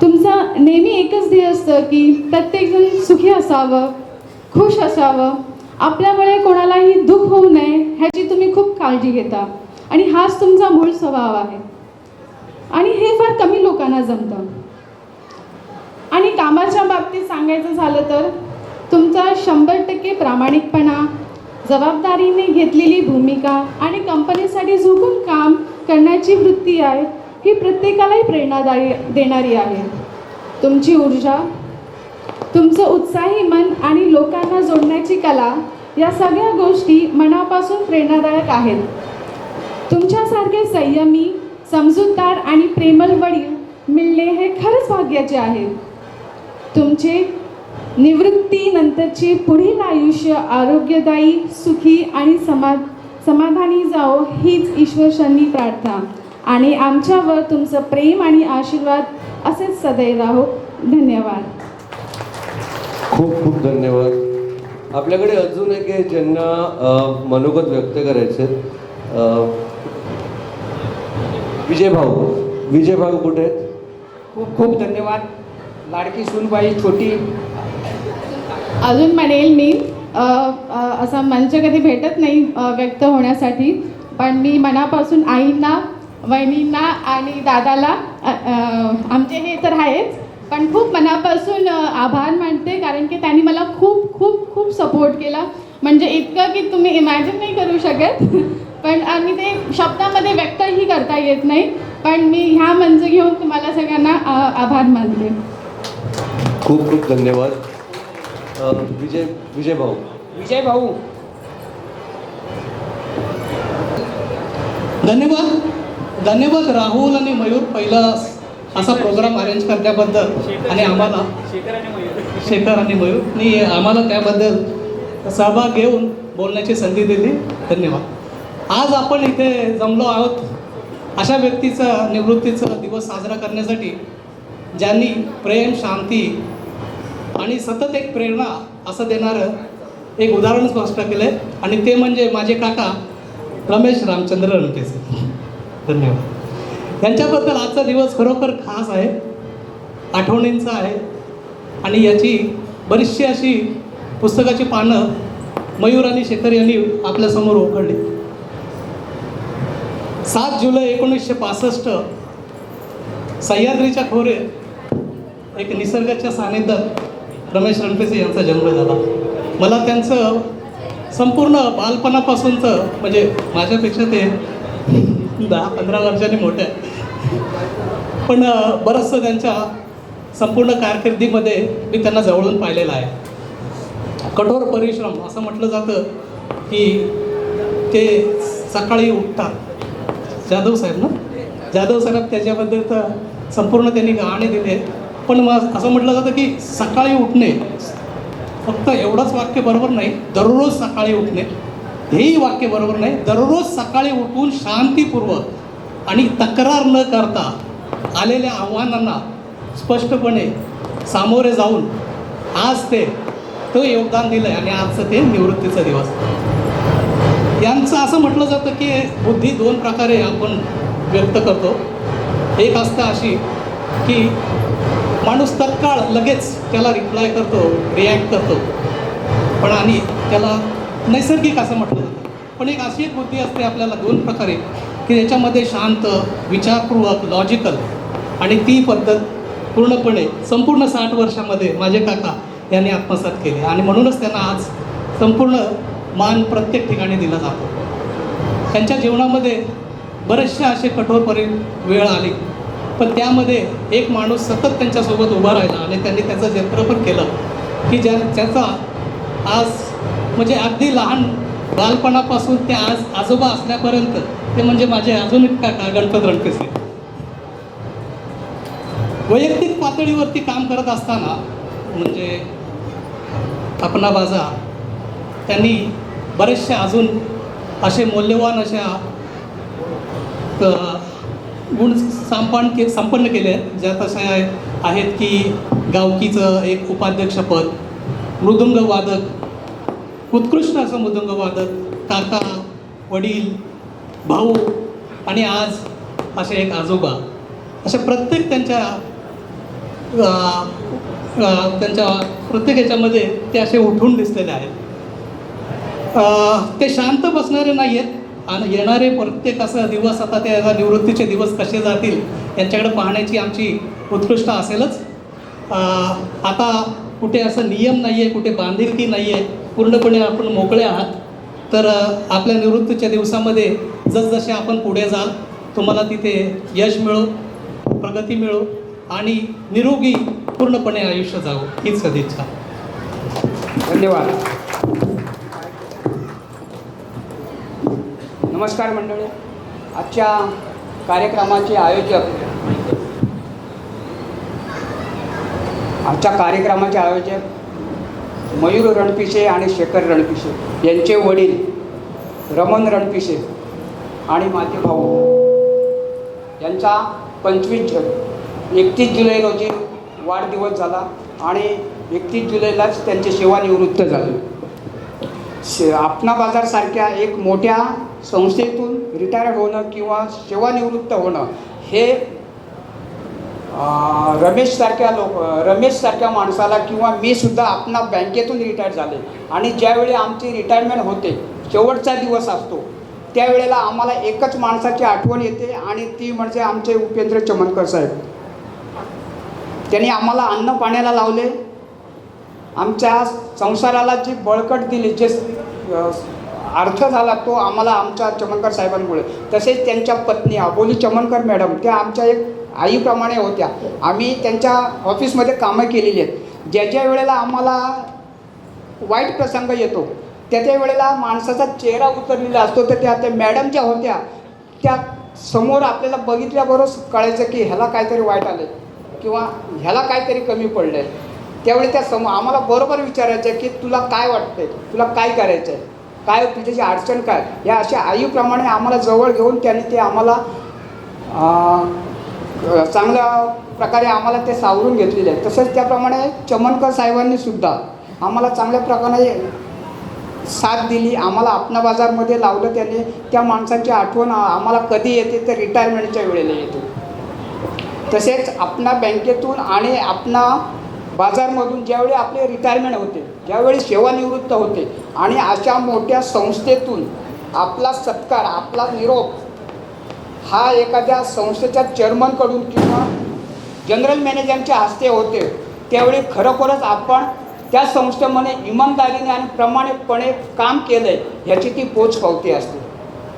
तुमचं नेहमी एकच ध्येय असतं की प्रत्येकजण सुखी असावं, खुश असावं, आपल्यामुळे कोणालाही दुःख होऊ नये ह्याची तुम्ही खूप काळजी घेता आणि हाच तुमचा मूळ स्वभाव आहे. आणि हे फार कमी लोकांना जमतं. आणि कामाच्या बाबतीत सांगायचं झालं तर तुमचा 100% प्रामाणिकपणा, जबाबदारीने घेतलेली भूमिका आणि कंपनीसाठी झुकून काम करण्याची वृत्ती आहे ही प्रत्येकालाही प्रेरणादायी देणारी आहे. तुमची ऊर्जा, तुमचं उत्साही मन आणि लोकांना जोडण्याची कला या सगळ्या गोष्टी मनापासून प्रेरणादायक आहेत. तुमच्यासारखे संयमी, समजूतदार आणि प्रेमळ वडील मिळणे हे खरंच भाग्याचे आहे. तुमचे निवृत्तीनंतरचे पुढील आयुष्य आरोग्यदायी, सुखी आणि समाधानी जावो हीच ईश्वरचरणी प्रार्थना. आणि आमच्यावर तुमचं प्रेम आणि आशीर्वाद असेच सदैव राहो. धन्यवाद. खूप खूप धन्यवाद. आपल्याकडे अजून एक आहे ज्यांना मनोगत व्यक्त करायचे. विजय भाऊ कुठे आहेत? खूप खूप धन्यवाद. लाडकी सूनबाई छोटी. अजून म्हणेल मी असा मंच कधी भेटत नाही व्यक्त होण्यासाठी, पण मी मनापासून आईंना, वहिनींना आणि दादाला आमचे हे तर आहेच, पण खूप मनापासून आभार मानते, कारण की त्यांनी मला खूप खूप खूप सपोर्ट केला. म्हणजे इतकं की तुम्ही इमॅजिन नाही करू शकत. पण आणि ते शब्दामध्ये व्यक्तही करता येत नाही. पण मी ह्या मंच घेऊन तुम्हाला सगळ्यांना आभार मानते. खूप खूप धन्यवाद. विजय भाऊ. धन्यवाद राहुल आणि मयूर, पहिला असा प्रोग्राम अरेंज करण्याबद्दल आणि आम्हाला शेखर आणि मयूरनी आम्हाला त्याबद्दल सहभाग घेऊन बोलण्याची संधी दिली. धन्यवाद. आज आपण इथे जमलो आहोत अशा व्यक्तीचा निवृत्तीचा दिवस साजरा करण्यासाठी ज्यांनी प्रेम, शांती आणि सतत एक प्रेरणा असं देणारं एक उदाहरण स्पष्ट केलं आहे, आणि ते म्हणजे माझे काका रमेश रामचंद्र रणपिसे. धन्यवाद. यांच्याबद्दल आजचा दिवस खरोखर खास आहे, आठवणींचा आहे, आणि याची बरीचशी अशी पुस्तकाची पानं मयूर आणि शेखर यांनी आपल्यासमोर उघडली. 7 जुलै 1965 सह्याद्रीच्या खोरे एक निसर्गाच्या सानिध्यात रमेश रणपिसे यांचा जन्म झाला. मला त्यांचं संपूर्ण बालपणापासूनचं, म्हणजे माझ्यापेक्षा ते 10-15 वर्षांनी मोठे आहे, पण बरंचसं त्यांच्या संपूर्ण कारकिर्दीमध्ये मी त्यांना जवळून पाहिलेलं आहे. कठोर परिश्रम असं म्हटलं जातं की ते सकाळी उठतात. जाधव साहेब त्याच्याबद्दल तर संपूर्ण त्यांनी गाणे दिले, पण मग असं म्हटलं जातं की सकाळी उठणे, फक्त एवढंच वाक्य बरोबर नाही, दररोज सकाळी उठणे हेही वाक्य बरोबर नाही. दररोज सकाळी उठून शांतीपूर्वक आणि तक्रार न करता आलेल्या आव्हानांना स्पष्टपणे सामोरे जाऊन आज तो योगदान दिलं आहे, आणि आजचं ते निवृत्तीचा दिवस. यांचं असं म्हटलं जातं की बुद्धी 2 प्रकारे आपण व्यक्त करतो. एक असतं अशी की माणूस तत्काळ लगेच त्याला रिप्लाय करतो, रिॲक्ट करतो, पण आणि त्याला नैसर्गिक असं म्हटलं जातं. पण एक अशी एक बुद्धी असते आपल्याला 2 प्रकारे, की त्याच्यामध्ये शांत, विचारपूर्वक, लॉजिकल, आणि ती पद्धत पूर्णपणे संपूर्ण 60 वर्षामध्ये माझे काका यांनी आत्मसात केले, आणि म्हणूनच त्यांना आज संपूर्ण मान प्रत्येक ठिकाणी दिला जातो. त्यांच्या जीवनामध्ये बरेचसे असे कठोर वेळ आली, पण त्यामध्ये एक माणूस सतत त्यांच्यासोबत उभा राहिला, आणि त्यांनी त्याचं जत्र पण केलं की ज्याचा आज म्हणजे अगदी लहान बालपणापासून ते आज आजोबा असल्यापर्यंत ते म्हणजे माझे अजून एक काका गणपत रणपिसे. वैयक्तिक पातळीवरती काम करत असताना म्हणजे अपना बाजार त्यांनी बरेचशा अजून असे मौल्यवान अशा गुण संपन्न केले आहेत, ज्यात अशा आहेत की गावकीचं एक उपाध्यक्षपद, मृदुंग वादक, उत्कृष्ट असं मृदुंग वादक, काका, वडील, भाऊ, आणि आज असे एक आजोबा. अशा प्रत्येक त्यांच्या प्रत्येक याच्यामध्ये ते असे उठून दिसलेले आहेत. ते शांत बसणारे नाही आहेत, आणि येणारे प्रत्येक असा दिवस, आता त्या निवृत्तीचे दिवस कसे जातील यांच्याकडे पाहण्याची आमची उत्कृष्ट असेलच. आता कुठे असं नियम नाही आहे, कुठे बांधिलकी नाही आहे, पूर्णपणे आपण मोकळे आहात. तर आपल्या निवृत्तीच्या दिवसामध्ये जसजसे आपण पुढे जाल तुम्हाला तिथे यश मिळो, प्रगती मिळो, आणि निरोगी पूर्णपणे आयुष्य जावो, हीच सदिच्छा. धन्यवाद. नमस्कार मंडळी. आजच्या कार्यक्रमाचे आयोजक मयूर रणपिसे आणि शेखर रणपिसे यांचे वडील रमण रणपिसे आणि माझे भाऊ यांचा 31 जुलै रोजी वाढदिवस झाला, आणि 31 जुलैलाच त्यांचे सेवानिवृत्त झाले. आपणा बाजारसारख्या एक मोठ्या संस्थेतून रिटायर होणं किंवा सेवानिवृत्त होणं हे रमेशसारख्या माणसाला किंवा मी सुद्धा आपणा बँकेतून रिटायर झाले आणि ज्यावेळी आमची रिटायरमेंट होते, शेवटचा दिवस असतो, त्यावेळेला आम्हाला एकच माणसाची आठवण येते आणि ती म्हणजे आमचे उपेंद्र चमनकर साहेब. त्यांनी आम्हाला अन्न पाण्याला लावले, आमच्या संसाराला जी बळकट दिली, जे अर्थ झाला तो आम्हाला आमच्या चमनकर साहेबांमुळे. तसेच त्यांच्या पत्नी अबोली चमनकर मॅडम, त्या आमच्या एक आईप्रमाणे होत्या. आम्ही त्यांच्या ऑफिसमध्ये कामं केलेली आहेत. ज्या ज्या वेळेला आम्हाला वाईट प्रसंग येतो त्या त्या वेळेला माणसाचा चेहरा उतरलेला असतो, तर त्या मॅडम ज्या होत्या त्या समोर आपल्याला बघितल्याबरोबर कळायचं की ह्याला काहीतरी वाईट आलं किंवा ह्याला काहीतरी कमी पडलं आहे. त्यावेळी त्या आम्हाला बरोबर विचारायचं की तुला काय वाटतंय, तुला काय करायचं आहे, काय तुझ्याची अडचण काय, या अशा आईप्रमाणे आम्हाला जवळ घेऊन त्यांनी ते आम्हाला चांगल्या प्रकारे आम्हाला ते सावरून घेतलेले आहे. तसंच त्याप्रमाणे चमनकर साहेबांनी सुद्धा आम्हाला चांगल्या प्रकारे साथ दिली, आम्हाला आपणा बाजारमध्ये लावलं. त्याने त्या माणसाची आठवण आम्हाला कधी येते तर रिटायरमेंटच्या वेळेला येते. तसेच आपणा बँकेतून आणि आपणा बाजारमधून ज्यावेळी आपले रिटायरमेंट होते, ज्यावेळी सेवानिवृत्त होते आणि अशा मोठ्या संस्थेतून आपला सत्कार, आपला निरोप हा एखाद्या संस्थेच्या चेअरमनकडून किंवा जनरल मॅनेजरच्या हस्ते होते, त्यावेळी खरोखरच आपण त्या संस्थेमध्ये इमानदारीने आणि प्रामाणिकपणे काम केलं आहे ह्याची ती पोचपावती असते.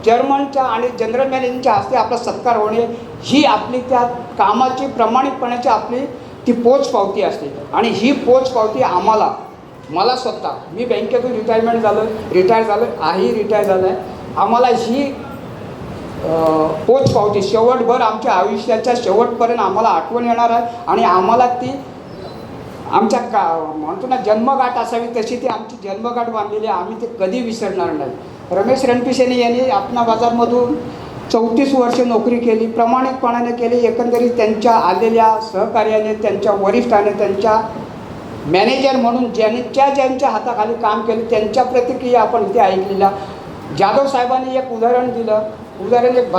चेअरमनच्या आणि जनरल मॅनेजरच्या हस्ते आपला सत्कार होणे ही आपली त्या कामाची प्रामाणिकपणाची आपली ती पोचपावती असते. आणि ही पोचपावती मला स्वतः, मी बँकेतून रिटायर झालं, आई रिटायर झालं आहे, आम्हाला ही पोचपावती शेवटभर आमच्या आयुष्याच्या शेवटपर्यंत आम्हाला आठवण येणार आहे. आणि आम्हाला ती आमच्या म्हणतो ना जन्मगाठ असावी तशी ती आमची जन्मगाठ बांधलेली आहे. आम्ही ते कधी विसरणार नाही. रमेश रणपिसे यांनी आपणा बाजारमधून 34 वर्ष नोकरी केली, प्रामाणिकपणाने केली. एकंदरीत त्यांच्या आलेल्या सहकार्याने, त्यांच्या वरिष्ठाने, त्यांच्या मॅनेजर म्हणून ज्यांच्या हाताखाली काम केलं त्यांच्या प्रतिक्रिया आपण इथे ऐकलेल्या. जाधव साहेबांनी एक उदाहरण दिलं, उदाहरण एक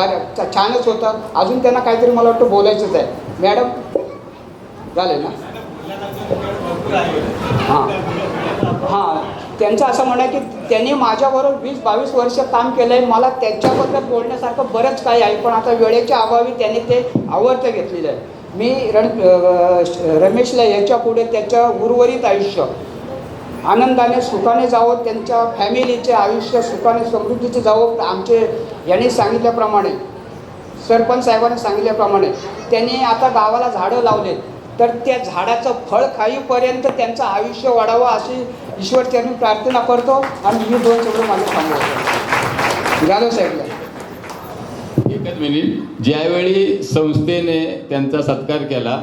छानच होतं. अजून त्यांना काहीतरी मला वाटतं बोलायचंच आहे. मॅडम झाले ना? हां, त्यांचं असं म्हणणं आहे की त्यांनी माझ्याबरोबर 20-22 वर्ष काम केलं आहे. मला त्याच्याबद्दल बोलण्यासारखं बरंच काही आहे, पण आता वेळेच्या अभावी त्यांनी ते आवर्त घेतलेलं आहे. मी रमेशला याच्या पुढे त्याचं उर्वरित आयुष्य आनंदाने सुखाने जावं, त्यांच्या फॅमिलीचे आयुष्य सुखाने समृद्धीचे जावं. आमचे यांनी सांगितल्याप्रमाणे, सरपंच साहेबांनी सांगितल्याप्रमाणे त्यांनी आता गावाला झाडं लावलेत, तर त्या झाडाचं फळ खाईपर्यंत त्यांचं आयुष्य वाढावं अशी ईश्वर त्यांनी प्रार्थना करतो. आणि मी 2 शब्द माझं सांगतो जाधव साहेबला. एकच मिनिट. ज्यावेळी संस्थेने त्यांचा सत्कार केला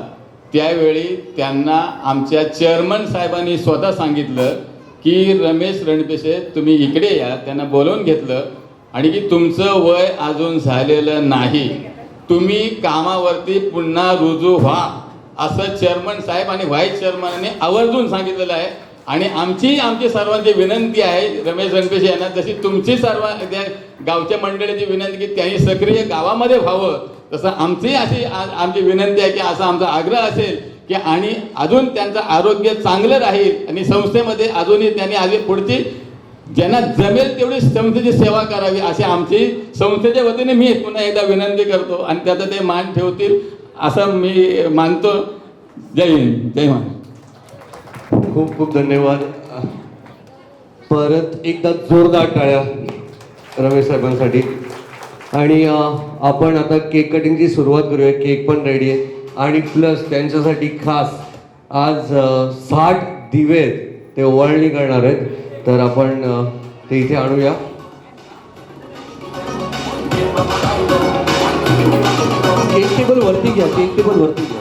त्यावेळी त्यांना आमच्या चेअरमन साहेबांनी स्वतः सांगितलं की रमेश रणपिसे तुम्ही इकडे या. त्यांना बोलवून घेतलं आणि की तुमचं वय अजून झालेलं नाही, तुम्ही कामावरती पुन्हा रुजू व्हा असं चेअरमन साहेब आणि व्हाईस चेअरमनने आवर्जून सांगितलेलं आहे. आणि आमची सर्वांची विनंती आहे रमेश रणपिसे यांना, जशी तुमची त्या गावच्या मंडळीची विनंती की त्यांनी सक्रिय गावामध्ये व्हावं, तसं आमची विनंती आहे की असा आमचा आग्रह असेल की आणि अजून त्यांचं आरोग्य चांगलं राहील आणि संस्थेमध्ये अजूनही त्यांनी पुढची ज्यांना जमेल तेवढी संस्थेची सेवा करावी अशी आमची संस्थेच्या वतीने मी पुन्हा एकदा विनंती करतो आणि त्याचं ते मान ठेवतील असं मी मानतो. जय हिंद, जय महाराष्ट्र. खूप खूप धन्यवाद. परत एकदा जोरदार टाळ्या रमेश साहेबांसाठी. आणि आपण आता केक कटिंगची सुरुवात करूया. केक पण रेडी आहे आणि प्लस त्यांच्यासाठी खास आज 60 दिवे ते ओवाळणी करणार आहेत, तर आपण ते इथे आणूया. केक टेबल वरती घ्या, केक टेबल वरती घ्या.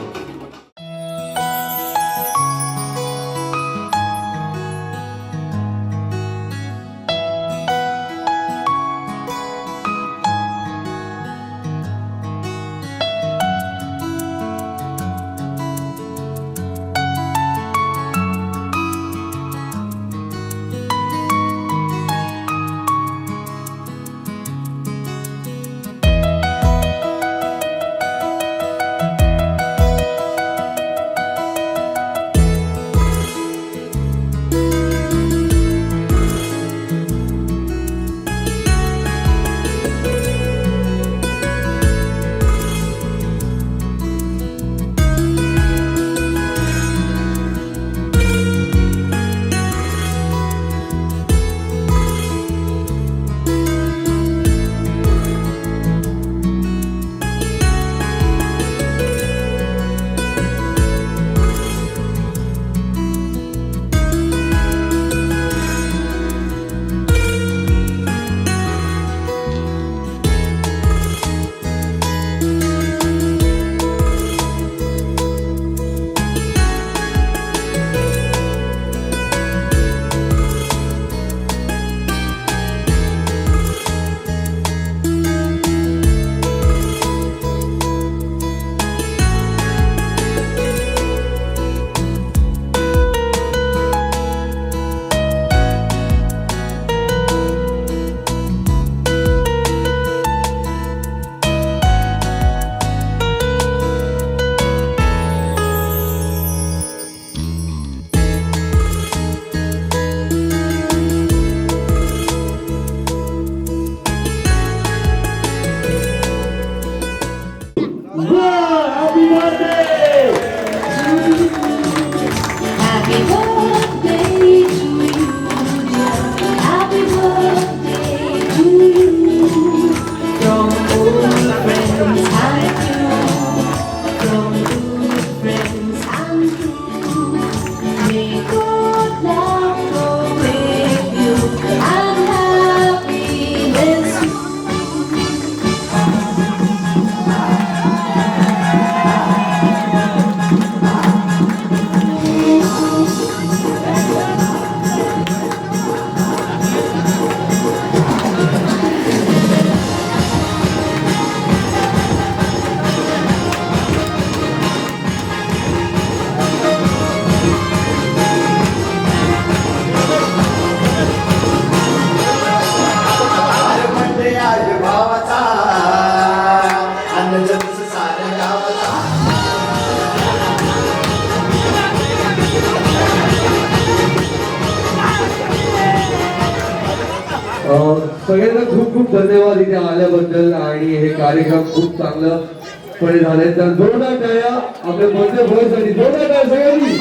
सगळ्यांना खूप खूप धन्यवाद इथे आल्याबद्दल आणि हे कार्यक्रम खूप चांगलंपणे झाले. तर जोरदार टाळ्या आपल्या बर्थडे बॉयसाठी, जोरदार टाळ्या सगळ्यांनी.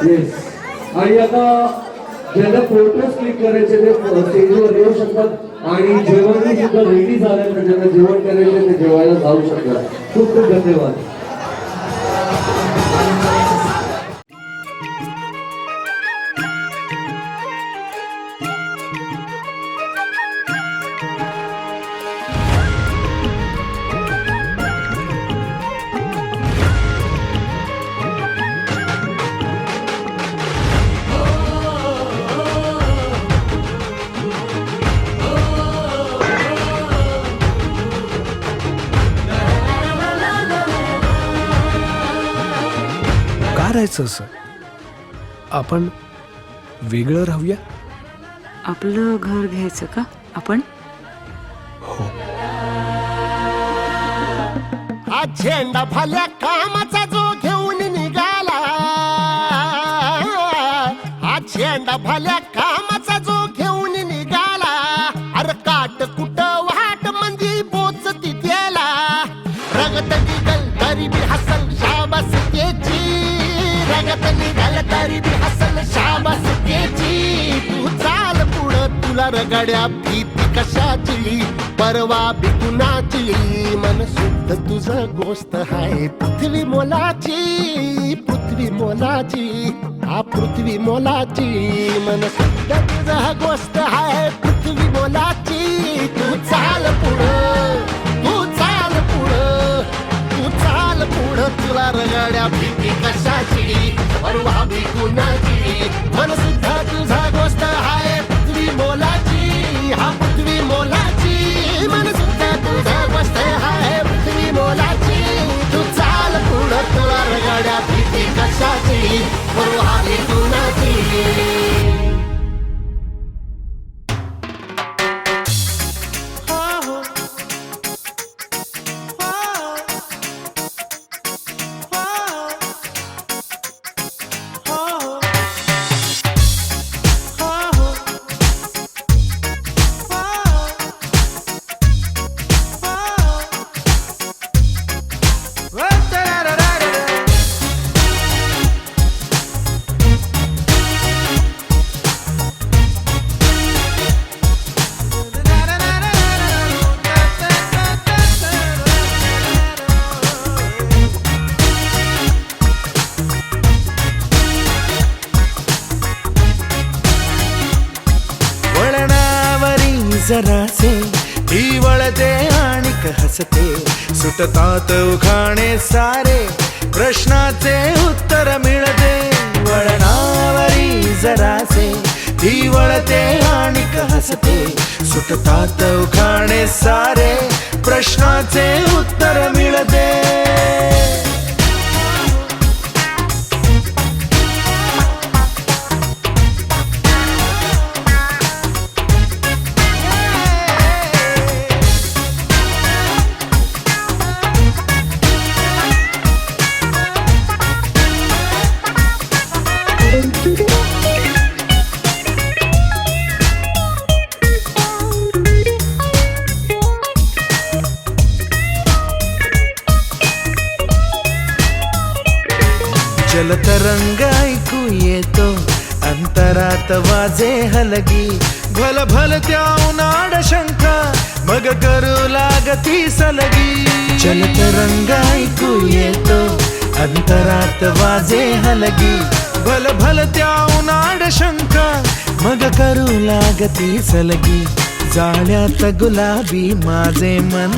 येस. आणि आता ज्यांना फोटोज क्लिक करायचे ते स्टेजवर येऊ शकतात आणि जेवण सुद्धा रेडी झालं, तर ज्यांना जेवण करायचं ते जेवायला जाऊ शकतात. खूप खूप धन्यवाद. करायचं असं आपण वेगळं राहूया. आपलं घर घ्यायचं का आपण? हो. हा झेंडा भल्या कामाचा जो घेऊन निघाला, हा झेंडा भल्या कामाचा जो घेऊन निघाला, अरे काट कुठं वाट मंदी पोचती त्याला, रगत निघल तरी बी हसल शाबास त्याची, रगत निघल तरी बी हसल शाबास त्याची. तू चाल पुढं तुला रगड्या भीती कशाची, परवा बी कुणाची, मन शुद्ध तुझं गोष्ट हाय पृथ्वी मोलाची, पृथ्वी मोलाची, हा पृथ्वी मोलाची, मन शुद्ध तुझं गोष्ट हाय पृथ्वी मोलाची. तू चाल पुढं, तू चाल पुढं, तू चाल पुढं तुला रगड्या भीती कशाची, परवा बी कुणाची, मन शुद्ध तुझा गोष्ट हाय पृथ्वी मोलाची, हा पृथ्वी मोलाची, मन शुद्ध तुझा गोष्ट हाय पृथ्वी मोलाची. तू चाल पुढं तुला रगड्या भीती कशाची, परवा बी कुणाची. जरासे ही वळते आणि हसते, सुटतात उखाणे सारे, प्रश्नाचे उत्तर मिळते. वळणावरी जरासे ही वळते आणि हसते, सुटतात उखाणे सारे, प्रश्नाचे उत्तर मिळते. जलतरंग ऐकू येतो, अंतरात वाजे हलगी, भल भल त्या उन्हाड शंका, मग करू लागती सलगी. जलतरंग ऐकू येतो, अंतरात वाजे हलगी, भल भल त्या उन्हाड शंका, मग करू लागती सलगी. जाळ्यात गुलाबी माझे मन,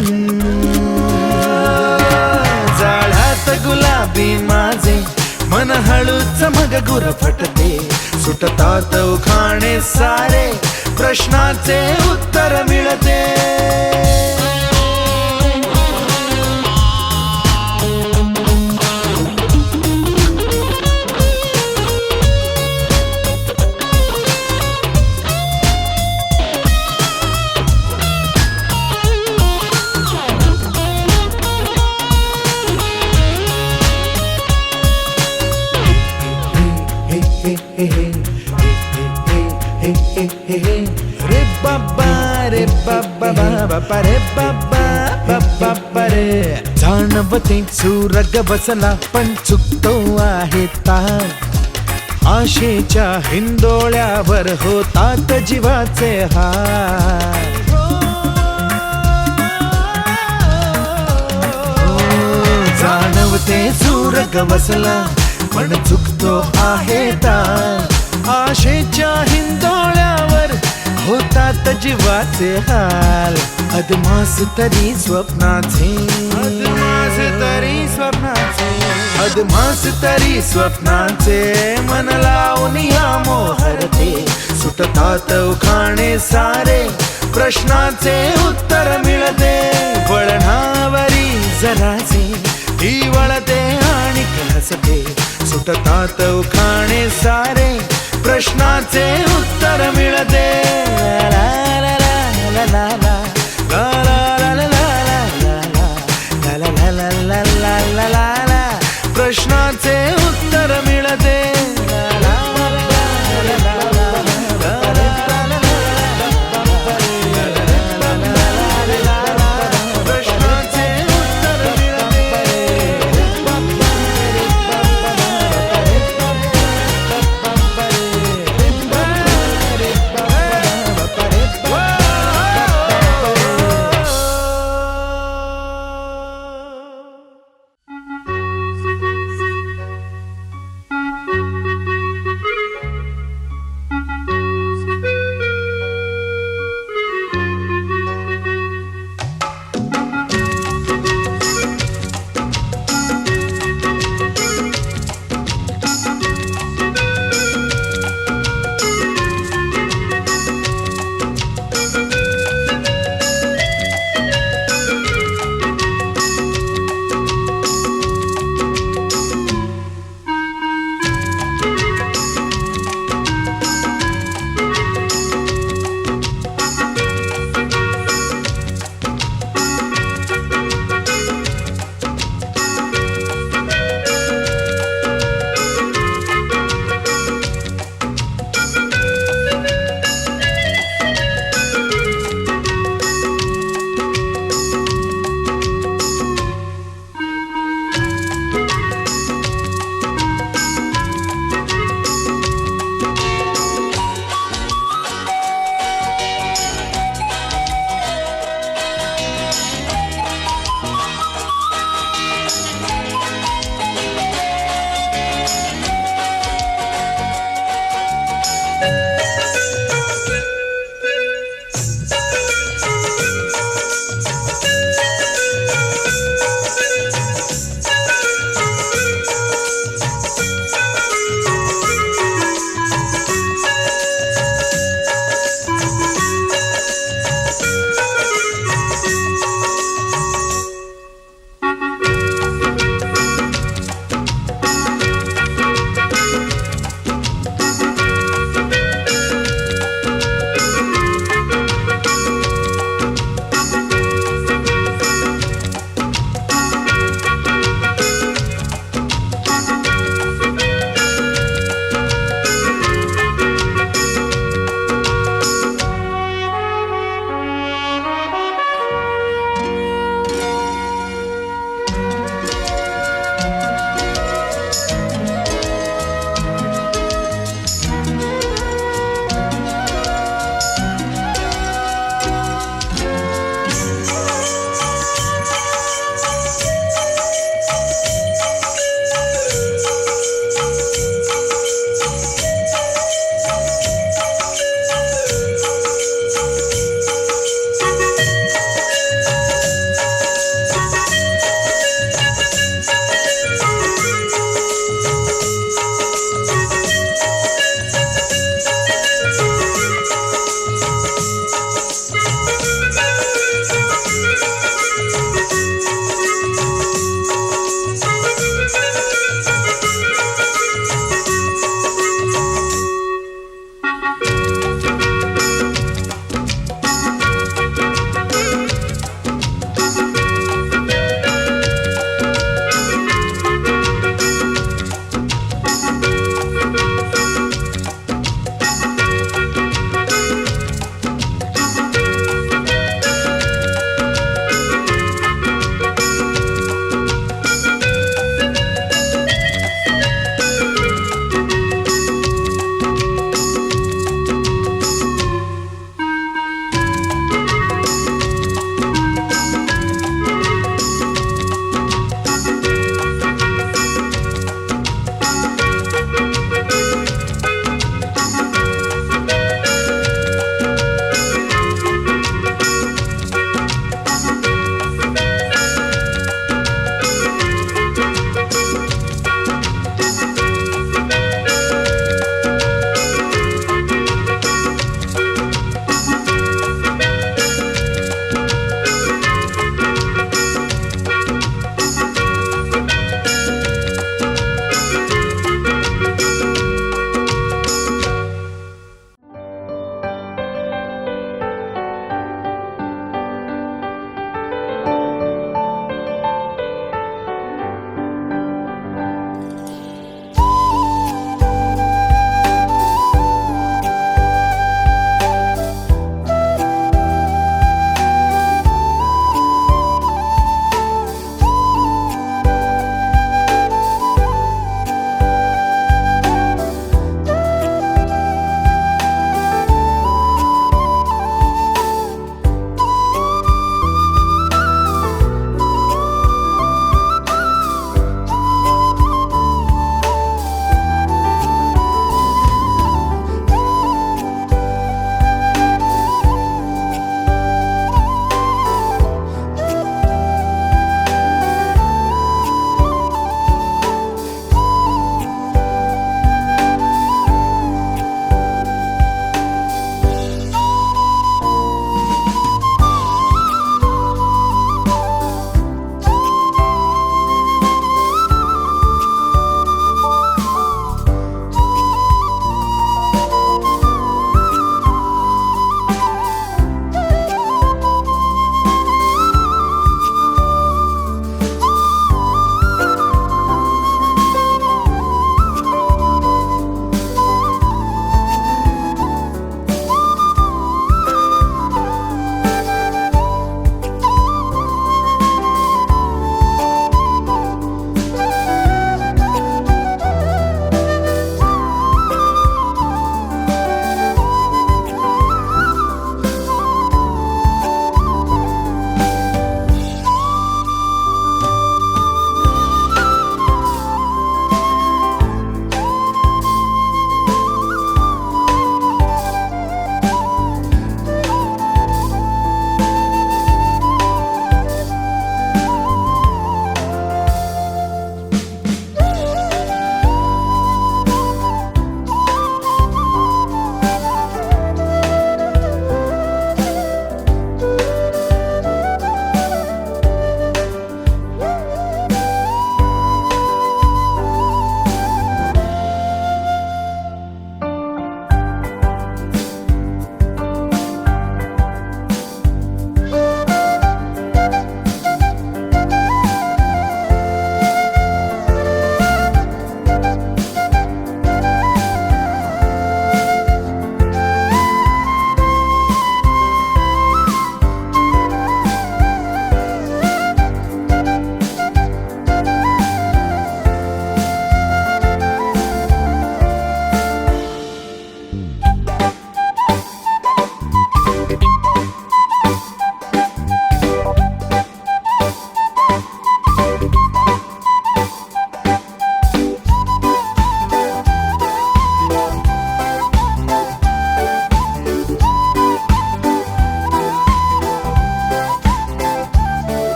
जाळ्यात गुलाबी माझे मन, हळूच मग गुरफटते, सुटतात उखाणे सारे, प्रश्नाचे उत्तर मिळते. रे बाबा परे बाबा रे जाणवते सुरग बसला पण चुकतो आहे ताल आशेच्या हिंदोळ्यावर होतात जीवाचे हाल जाणवते सुरग बसला पण चुकतो आहे ताल आशेच्या हिंदोळ्यावर होतात जीवाचे हाल अदमास तरी स्वप्नाचे अदमास तरी स्वप्नाचे मन लावून या मोहरते सुटतात उखाणे सारे प्रश्नाचे उत्तर मिळते वळणावरी जराचे ही वळते आणि हसते सुटतात उखाणे सारे प्रश्नाचे उत्तर मिळते ला ला ला ला ला ला